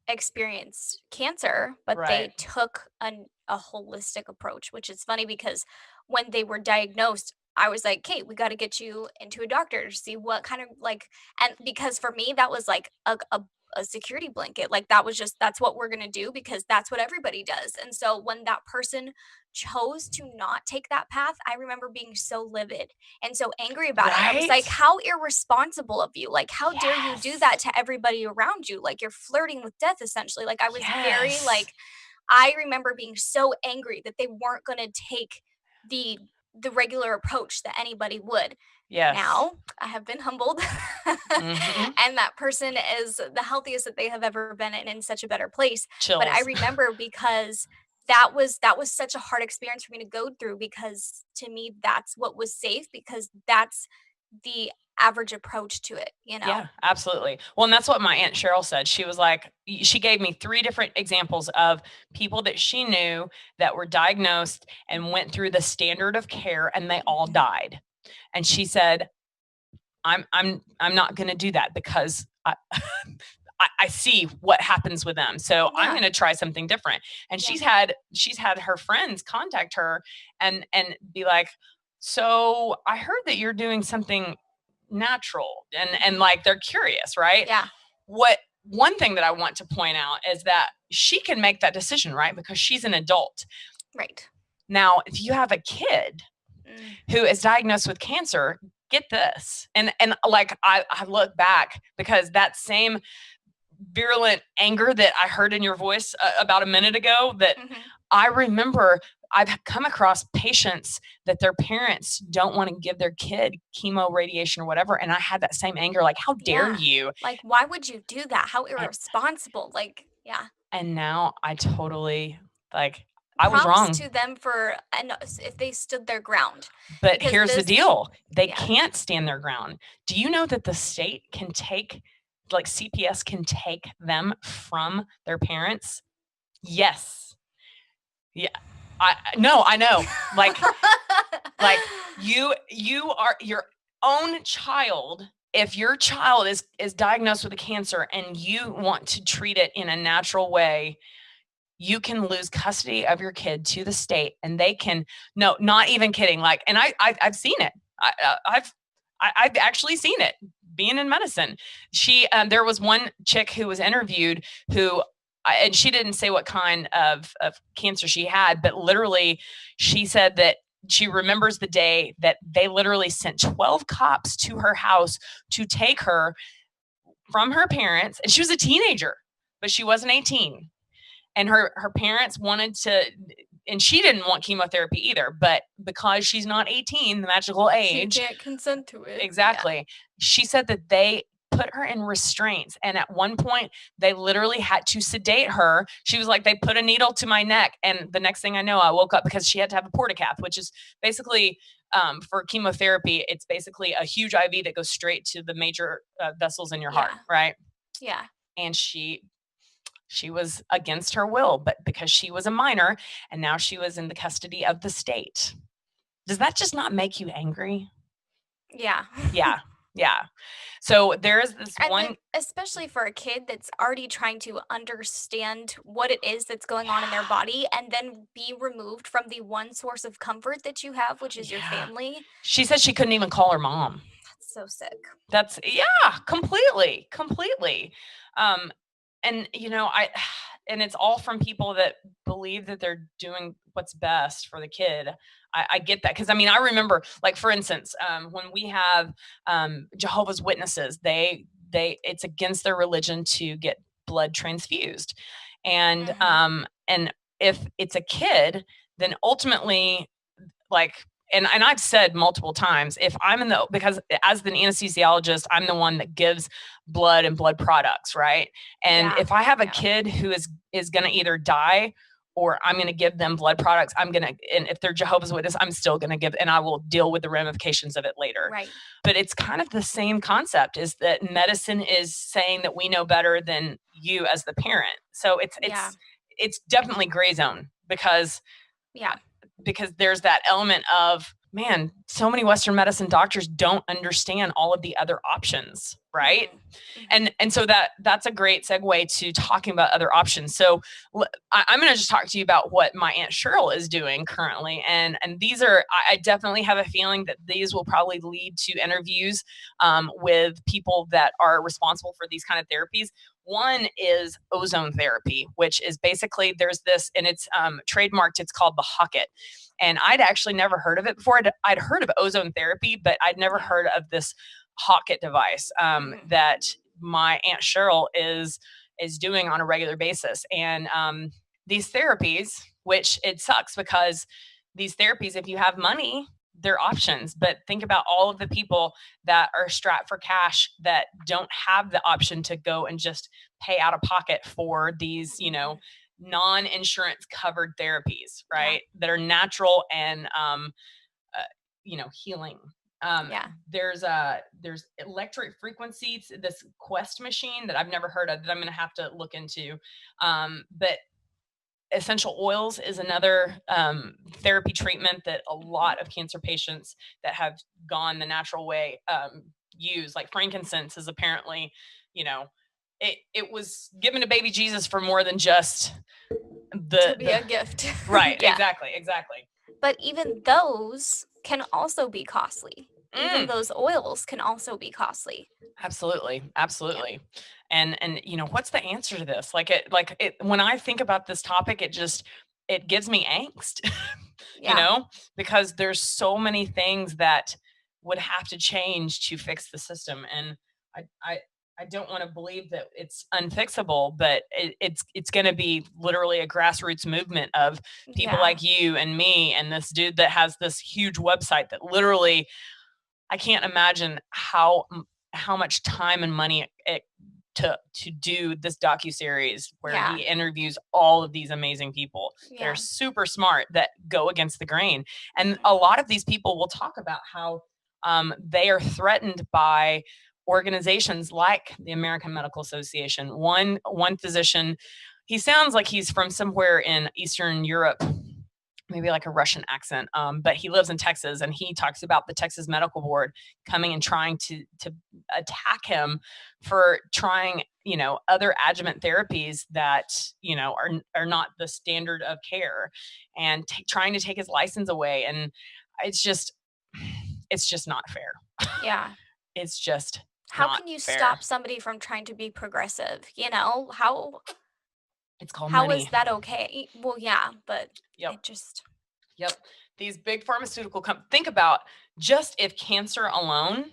experienced cancer, but they Right. took a holistic approach, which is funny because when they were diagnosed, I was like, "Okay, we got to get you into a doctor to see what kind of like," and because for me that was like a security blanket. Like that was just that's what we're gonna do because that's what everybody does. And so when that person chose to not take that path, I remember being so livid and so angry about it. And I was like, Right? how irresponsible of you. Like, how dare you do that Yes. to everybody around you? Like, you're flirting with death, essentially. Like, I was very, Yes. like, I remember being so angry that they weren't going to take the the regular approach that anybody would. Yes. Now I have been humbled, Hmm. and that person is the healthiest that they have ever been and in such a better place. But I Chills. remember because that was such a hard experience for me to go through because to me that's what was safe because that's the average approach to it, you know? Yeah, absolutely. Well, and that's what my Aunt Cheryl said. She was like, she gave me 3 different examples of people that she knew that were diagnosed and went through the standard of care and they all died. And she said, I'm not going to do that because I see what happens with them. So I'm Yeah. going to try something different. And Yeah. she's had her friends contact her and be like, so I heard that you're doing something natural and like they're curious, right? Yeah. What one thing that I want to point out is that she can make that decision, right? Because she's an adult. Right. Now, if you have a kid Mm. who is diagnosed with cancer, get this. And like I look back because that same virulent anger that I heard in your voice about a minute ago, that I remember I've come across patients that their parents don't want to give their kid chemo, radiation, or whatever. And I had that same anger, like, how dare Yeah. you? Like, why would you do that? How And, irresponsible. Like, yeah. and now I totally, like, I was Props wrong. to them for and if they stood their ground. But Because here's the this deal. They yeah. can't stand their ground. Do you know that the state can take, like CPS can take them from their parents? Yes. Yeah. I know. Like you are your own child. If your child is diagnosed with a cancer and you want to treat it in a natural way, you can lose custody of your kid to the state and they can, no, not even kidding. Like, and I've seen it. I've actually seen it being in medicine. There was one chick who was interviewed who, and she didn't say what kind of cancer she had, but literally she said that she remembers the day that they literally sent 12 cops to her house to take her from her parents. And she was a teenager, but she wasn't 18. And her parents wanted to, and she didn't want chemotherapy either, but because she's not 18, the magical age, she can't consent to it. exactly. Yeah. She said that they put her in restraints. And at one point, they literally had to sedate her. She was like, they put a needle to my neck. And the next thing I know, I woke up because she had to have a portacath, which is basically for chemotherapy, it's basically a huge IV that goes straight to the major vessels in your heart, right? Yeah. And she was against her will, but because she was a minor and now she was in the custody of the state. Does that just not make you angry? Yeah. Yeah. Yeah. So there is this And one. then, especially for a kid that's already trying to understand what it is that's going on in their body and then be removed from the one source of comfort that you have, which is your Yeah. family. She said she couldn't even call her mom. That's so sick. That's completely. And and it's all from people that believe that they're doing what's best for the kid. I get that. Cause I mean, I remember, like, for instance, when we have Jehovah's Witnesses, it's against their religion to get blood transfused. And and if it's a kid, then ultimately, like, and I've said multiple times, if I'm because as an anesthesiologist, I'm the one that gives blood and blood products, right? And if I have a kid who is going to either die or I'm going to give them blood products, and if they're Jehovah's Witness, I'm still going to give, and I will deal with the ramifications of it later. Right. But it's kind of the same concept, is that medicine is saying that we know better than you as the parent. So it's definitely gray zone, because there's that element of, man, so many Western medicine doctors don't understand all of the other options, right? And so that's a great segue to talking about other options. So I'm going to just talk to you about what my Aunt Cheryl is doing currently. And these are, I definitely have a feeling that these will probably lead to interviews with people that are responsible for these kind of therapies. One is ozone therapy, which is basically, there's this, and it's trademarked, it's called the Hocket. And I'd actually never heard of it before. I'd heard of ozone therapy, but I'd never heard of this Hocket device that my Aunt Cheryl is doing on a regular basis. And these therapies, which it sucks, because these therapies, if you have money, they're options. But think about all of the people that are strapped for cash that don't have the option to go and just pay out of pocket for these, non-insurance covered therapies, right? That are natural and, healing. There's electric frequencies, this Quest machine that I've never heard of, that I'm going to have to look into. But essential oils is another therapy treatment that a lot of cancer patients that have gone the natural way use. Like frankincense is apparently, it was given to baby Jesus for more than just to be a gift. Right. Exactly. But even those can also be costly. Even those oils can also be costly. Absolutely. And what's the answer to this? When I think about this topic, it gives me angst, because there's so many things that would have to change to fix the system. And I don't want to believe that it's unfixable, but it's going to be literally a grassroots movement of people like you and me and this dude that has this huge website that literally, I can't imagine how much time and money it took to do this docuseries where he interviews all of these amazing people that are super smart, that go against the grain. And a lot of these people will talk about how they are threatened by organizations like the American Medical Association. One physician, he sounds like he's from somewhere in Eastern Europe, maybe like a Russian accent, but he lives in Texas, and he talks about the Texas Medical Board coming and trying to attack him for trying, other adjuvant therapies that, are not the standard of care, and trying to take his license away. And it's just not fair. Yeah. It's just how can you stop somebody from trying to be progressive? How it's called how money. is that okay? Well, yeah, but it just. Yep. These big pharmaceutical think about, just if cancer alone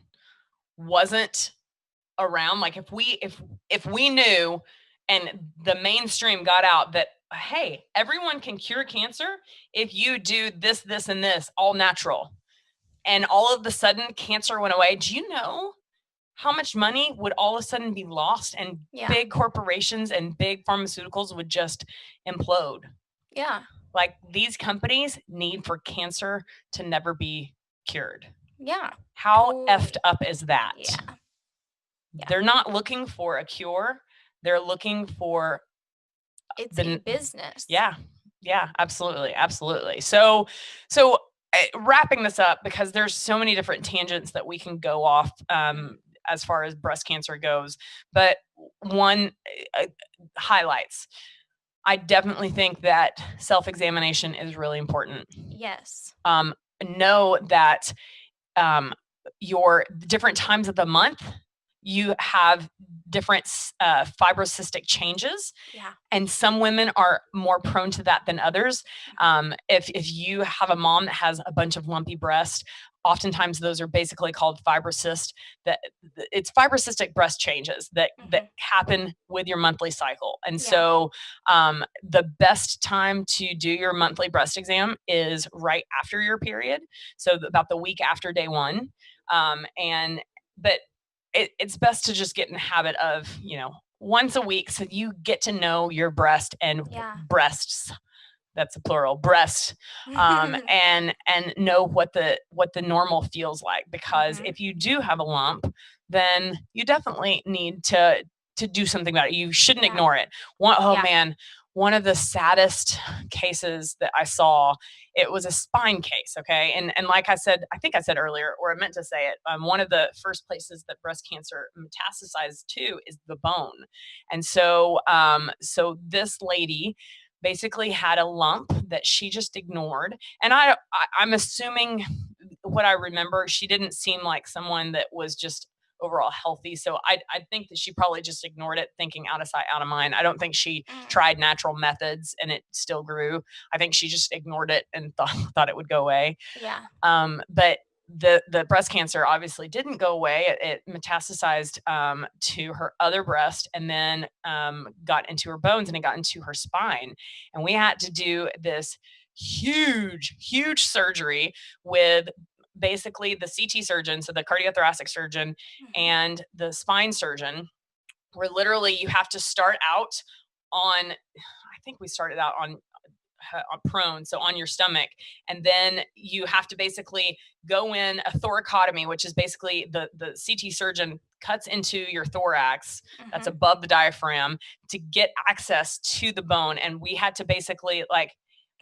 wasn't around, like if we knew and the mainstream got out that, hey, everyone can cure cancer if you do this, this, and this, all natural, and all of a sudden cancer went away. Do you know how much money would all of a sudden be lost, and big corporations and big pharmaceuticals would just implode? Yeah. Like, these companies need for cancer to never be cured. Yeah. How effed up is that? Yeah. They're not looking for a cure. They're looking for a business. Yeah, absolutely. So wrapping this up, because there's so many different tangents that we can go off as far as breast cancer goes. But one highlights. I definitely think that self-examination is really important. Yes. Know that your different times of the month, you have different fibrocystic changes. Yeah. And some women are more prone to that than others. If you have a mom that has a bunch of lumpy breast, oftentimes those are basically called fibrocyst. That it's fibrocystic breast changes that happen with your monthly cycle. And so the best time to do your monthly breast exam is right after your period. So about the week after day one. But it's best to just get in the habit of, once a week, so you get to know your breast and breasts. That's a plural, breast, and know what the normal feels like. Because if you do have a lump, then you definitely need to do something about it. You shouldn't ignore it. Man, one of the saddest cases that I saw, it was a spine case. Okay. And like I said, I think I said earlier, or I meant to say it, one of the first places that breast cancer metastasizes to is the bone. And so, so this lady basically had a lump that she just ignored. And I'm assuming, what I remember, she didn't seem like someone that was just overall healthy. So I think that she probably just ignored it, thinking out of sight, out of mind. I don't think she tried natural methods and it still grew. I think she just ignored it and thought it would go away. Yeah. But the breast cancer obviously didn't go away. It metastasized to her other breast, and then got into her bones, and it got into her spine. And we had to do this huge surgery with basically the CT surgeon, so the cardiothoracic surgeon, and the spine surgeon, where literally you have to start out on, I think we started out on prone, so on your stomach, and then you have to basically go in a thoracotomy, which is basically the CT surgeon cuts into your thorax, that's above the diaphragm, to get access to the bone. And we had to basically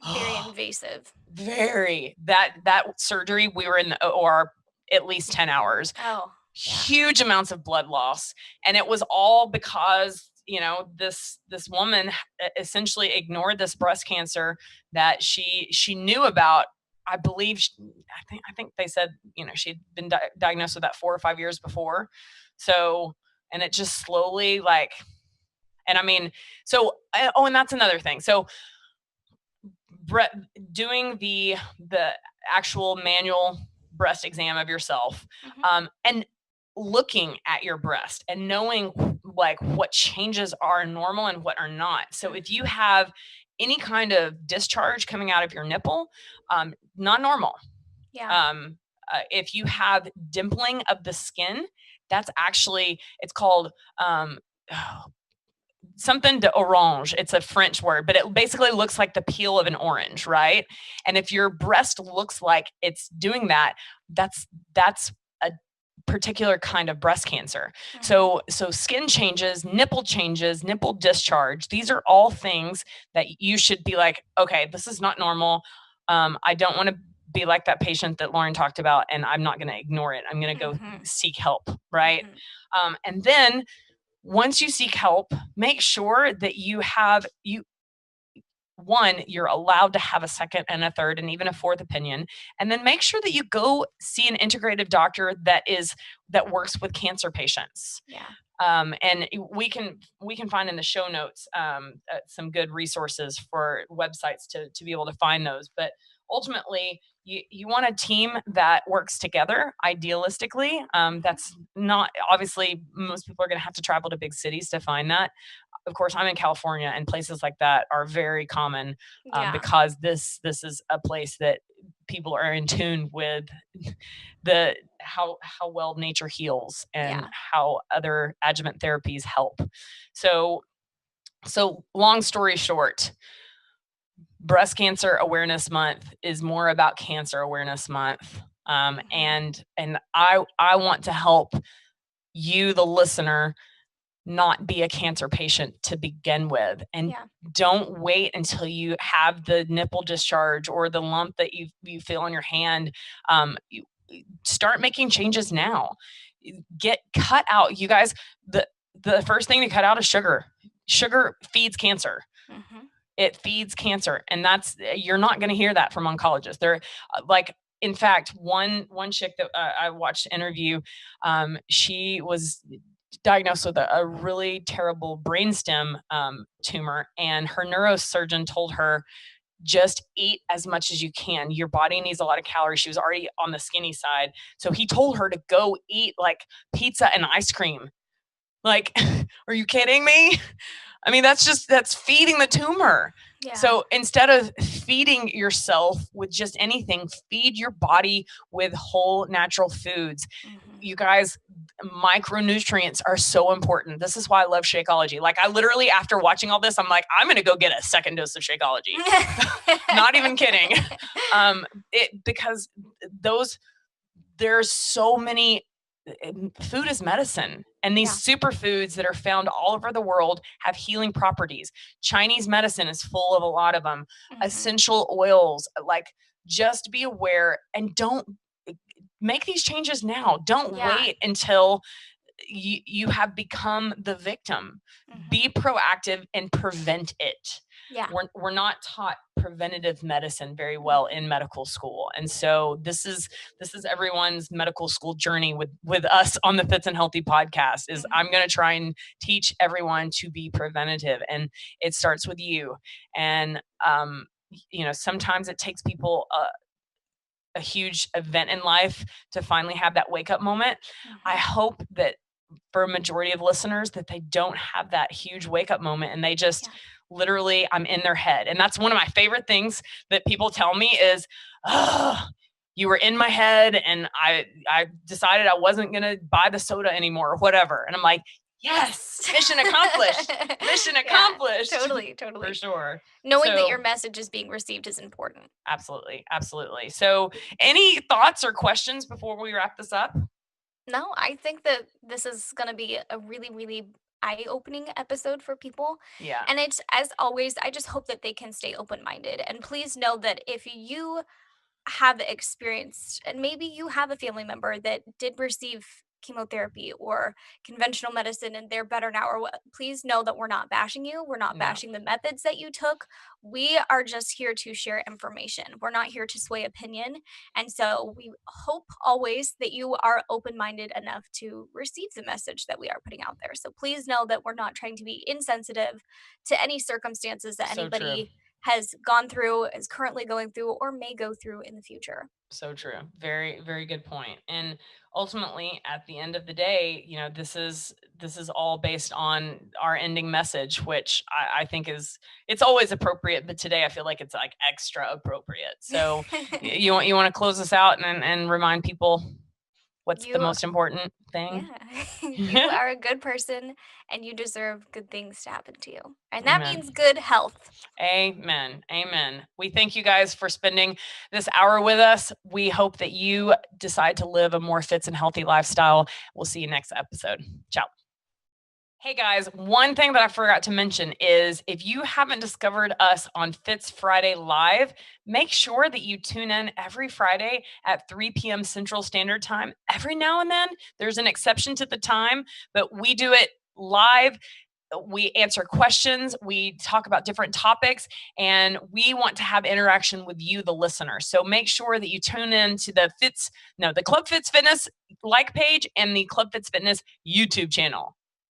very invasive. Very. That surgery, we were in the OR at least 10 hours. Oh. Huge amounts of blood loss. And it was all because, this woman essentially ignored this breast cancer that she knew about. I believe, I think they said, she'd been diagnosed with that 4 or 5 years before. So, and it just slowly and that's another thing. So, doing the actual manual breast exam of yourself, and looking at your breast and knowing what changes are normal and what are not. So if you have any kind of discharge coming out of your nipple, not normal. If you have dimpling of the skin, that's actually, it's called something d'orange. It's a French word, but it basically looks like the peel of an orange, right? And if your breast looks like it's doing that, that's a particular kind of breast cancer. So skin changes, nipple discharge, these are all things that you should be like, okay, this is not normal. I don't want to be like that patient that Lauren talked about, and I'm not going to ignore it. I'm going to go seek help, right? And then once you seek help, make sure that you're allowed to have a second and a third and even a fourth opinion. And then make sure that you go see an integrative doctor that works with cancer patients. Yeah. And we can find in the show notes some good resources for websites to be able to find those. But ultimately, you want a team that works together, idealistically. That's not, obviously, most people are going to have to travel to big cities to find that. Of course, I'm in California, and places like that are very common because this is a place that people are in tune with how well nature heals and how other adjuvant therapies help. So long story short, Breast Cancer Awareness Month is more about Cancer Awareness Month. And I want to help you, the listener, not be a cancer patient to begin with. And Yeah. don't wait until you have the nipple discharge or the lump that you feel on your hand. You start making changes now. Get cut out. You guys, the first thing to cut out is sugar. Sugar feeds cancer. Mm-hmm. It feeds cancer. And you're not going to hear that from oncologists. They're like, in fact, one chick that I watched interview, she was diagnosed with a really terrible brainstem tumor, and her neurosurgeon told her, just eat as much as you can. Your body needs a lot of calories. She was already on the skinny side. So he told her to go eat like pizza and ice cream. Like, are you kidding me? I mean, that's feeding the tumor. Yeah. So instead of feeding yourself with just anything, feed your body with whole natural foods. Mm-hmm. You guys, micronutrients are so important. This is why I love Shakeology. Like, I literally, after watching all this, I'm like, I'm going to go get a second dose of Shakeology. Not even kidding. Because there's so many. Food is medicine, and these superfoods that are found all over the world have healing properties. Chinese medicine is full of a lot of them. Mm-hmm. Essential oils, like, just be aware and don't make these changes now. Don't wait until you have become the victim. Mm-hmm. Be proactive and prevent it. Yeah. We're not taught preventative medicine very well in medical school. And so this is everyone's medical school journey with us on the Fitz and Healthy podcast is I'm going to try and teach everyone to be preventative, and it starts with you. And, sometimes it takes people a huge event in life to finally have that wake up moment. I hope that for a majority of listeners that they don't have that huge wake up moment, and they just literally, I'm in their head. And that's one of my favorite things that people tell me is, oh, you were in my head and I decided I wasn't going to buy the soda anymore or whatever. And I'm like, yes, mission accomplished. Mission accomplished. Totally. For sure. Knowing that your message is being received is important. Absolutely. So any thoughts or questions before we wrap this up? No, I think that this is going to be a really, really eye-opening episode for people. Yeah. And it's, as always, I just hope that they can stay open-minded. And please know that if you have experienced, and maybe you have a family member that did receive chemotherapy or conventional medicine and they're better now, or what, please know that we're not bashing you. We're not bashing the methods that you took. We are just here to share information. We're not here to sway opinion. And so we hope always that you are open-minded enough to receive the message that we are putting out there. So please know that we're not trying to be insensitive to any circumstances that anybody has gone through, is currently going through, or may go through in the future. So true. Very, very good point. And ultimately, at the end of the day, this is all based on our ending message, which I think it's always appropriate, but today I feel like it's like extra appropriate. So you want to close us out and remind people what's the most important thing? Yeah. You are a good person and you deserve good things to happen to you. And that means good health. Amen. We thank you guys for spending this hour with us. We hope that you decide to live a more Fitz and healthy lifestyle. We'll see you next episode. Ciao. Hey guys, one thing that I forgot to mention is if you haven't discovered us on Fitz Friday Live, make sure that you tune in every Friday at 3 p.m. Central Standard Time. Every now and then, there's an exception to the time, but we do it live. We answer questions, we talk about different topics, and we want to have interaction with you, the listener. So make sure that you tune in to the Club Fitz Fitness like page and the Club Fitz Fitness YouTube channel.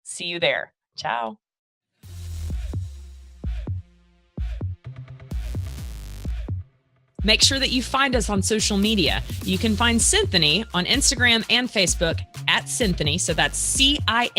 See you there. Ciao. Make sure that you find us on social media. You can find Cinthanie on Instagram and Facebook at Cinthanie. So that's CINTHANIE,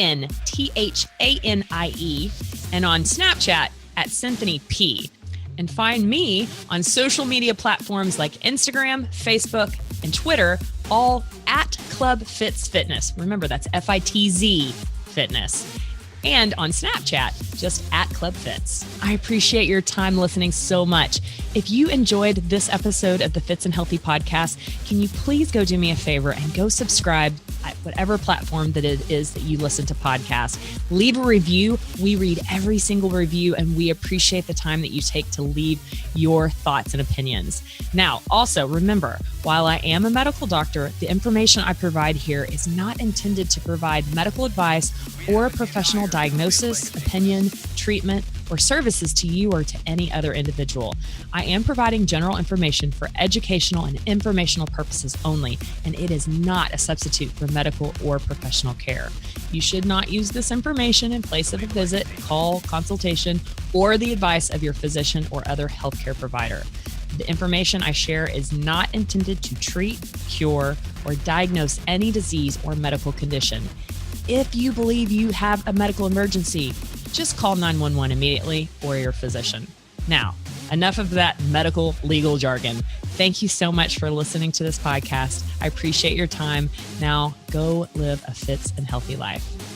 and on Snapchat at Cinthanie P. And find me on social media platforms like Instagram, Facebook, and Twitter, all at Club Fitz Fitness. Remember, that's FITZ Fitness. and on Snapchat, just at Club Fitz. I appreciate your time listening so much. If you enjoyed this episode of the Fitz and Healthy podcast, can you please go do me a favor and go subscribe at whatever platform that it is that you listen to podcasts. Leave a review. We read every single review, and we appreciate the time that you take to leave your thoughts and opinions. Now, also remember, while I am a medical doctor, the information I provide here is not intended to provide medical advice or professional diagnosis, opinion, treatment, or services to you or to any other individual. I am providing general information for educational and informational purposes only, and it is not a substitute for medical or professional care. You should not use this information in place of a visit, call, consultation, or the advice of your physician or other healthcare provider. The information I share is not intended to treat, cure, or diagnose any disease or medical condition. If you believe you have a medical emergency, just call 911 immediately or your physician. Now, enough of that medical legal jargon. Thank you so much for listening to this podcast. I appreciate your time. Now, go live a fit and healthy life.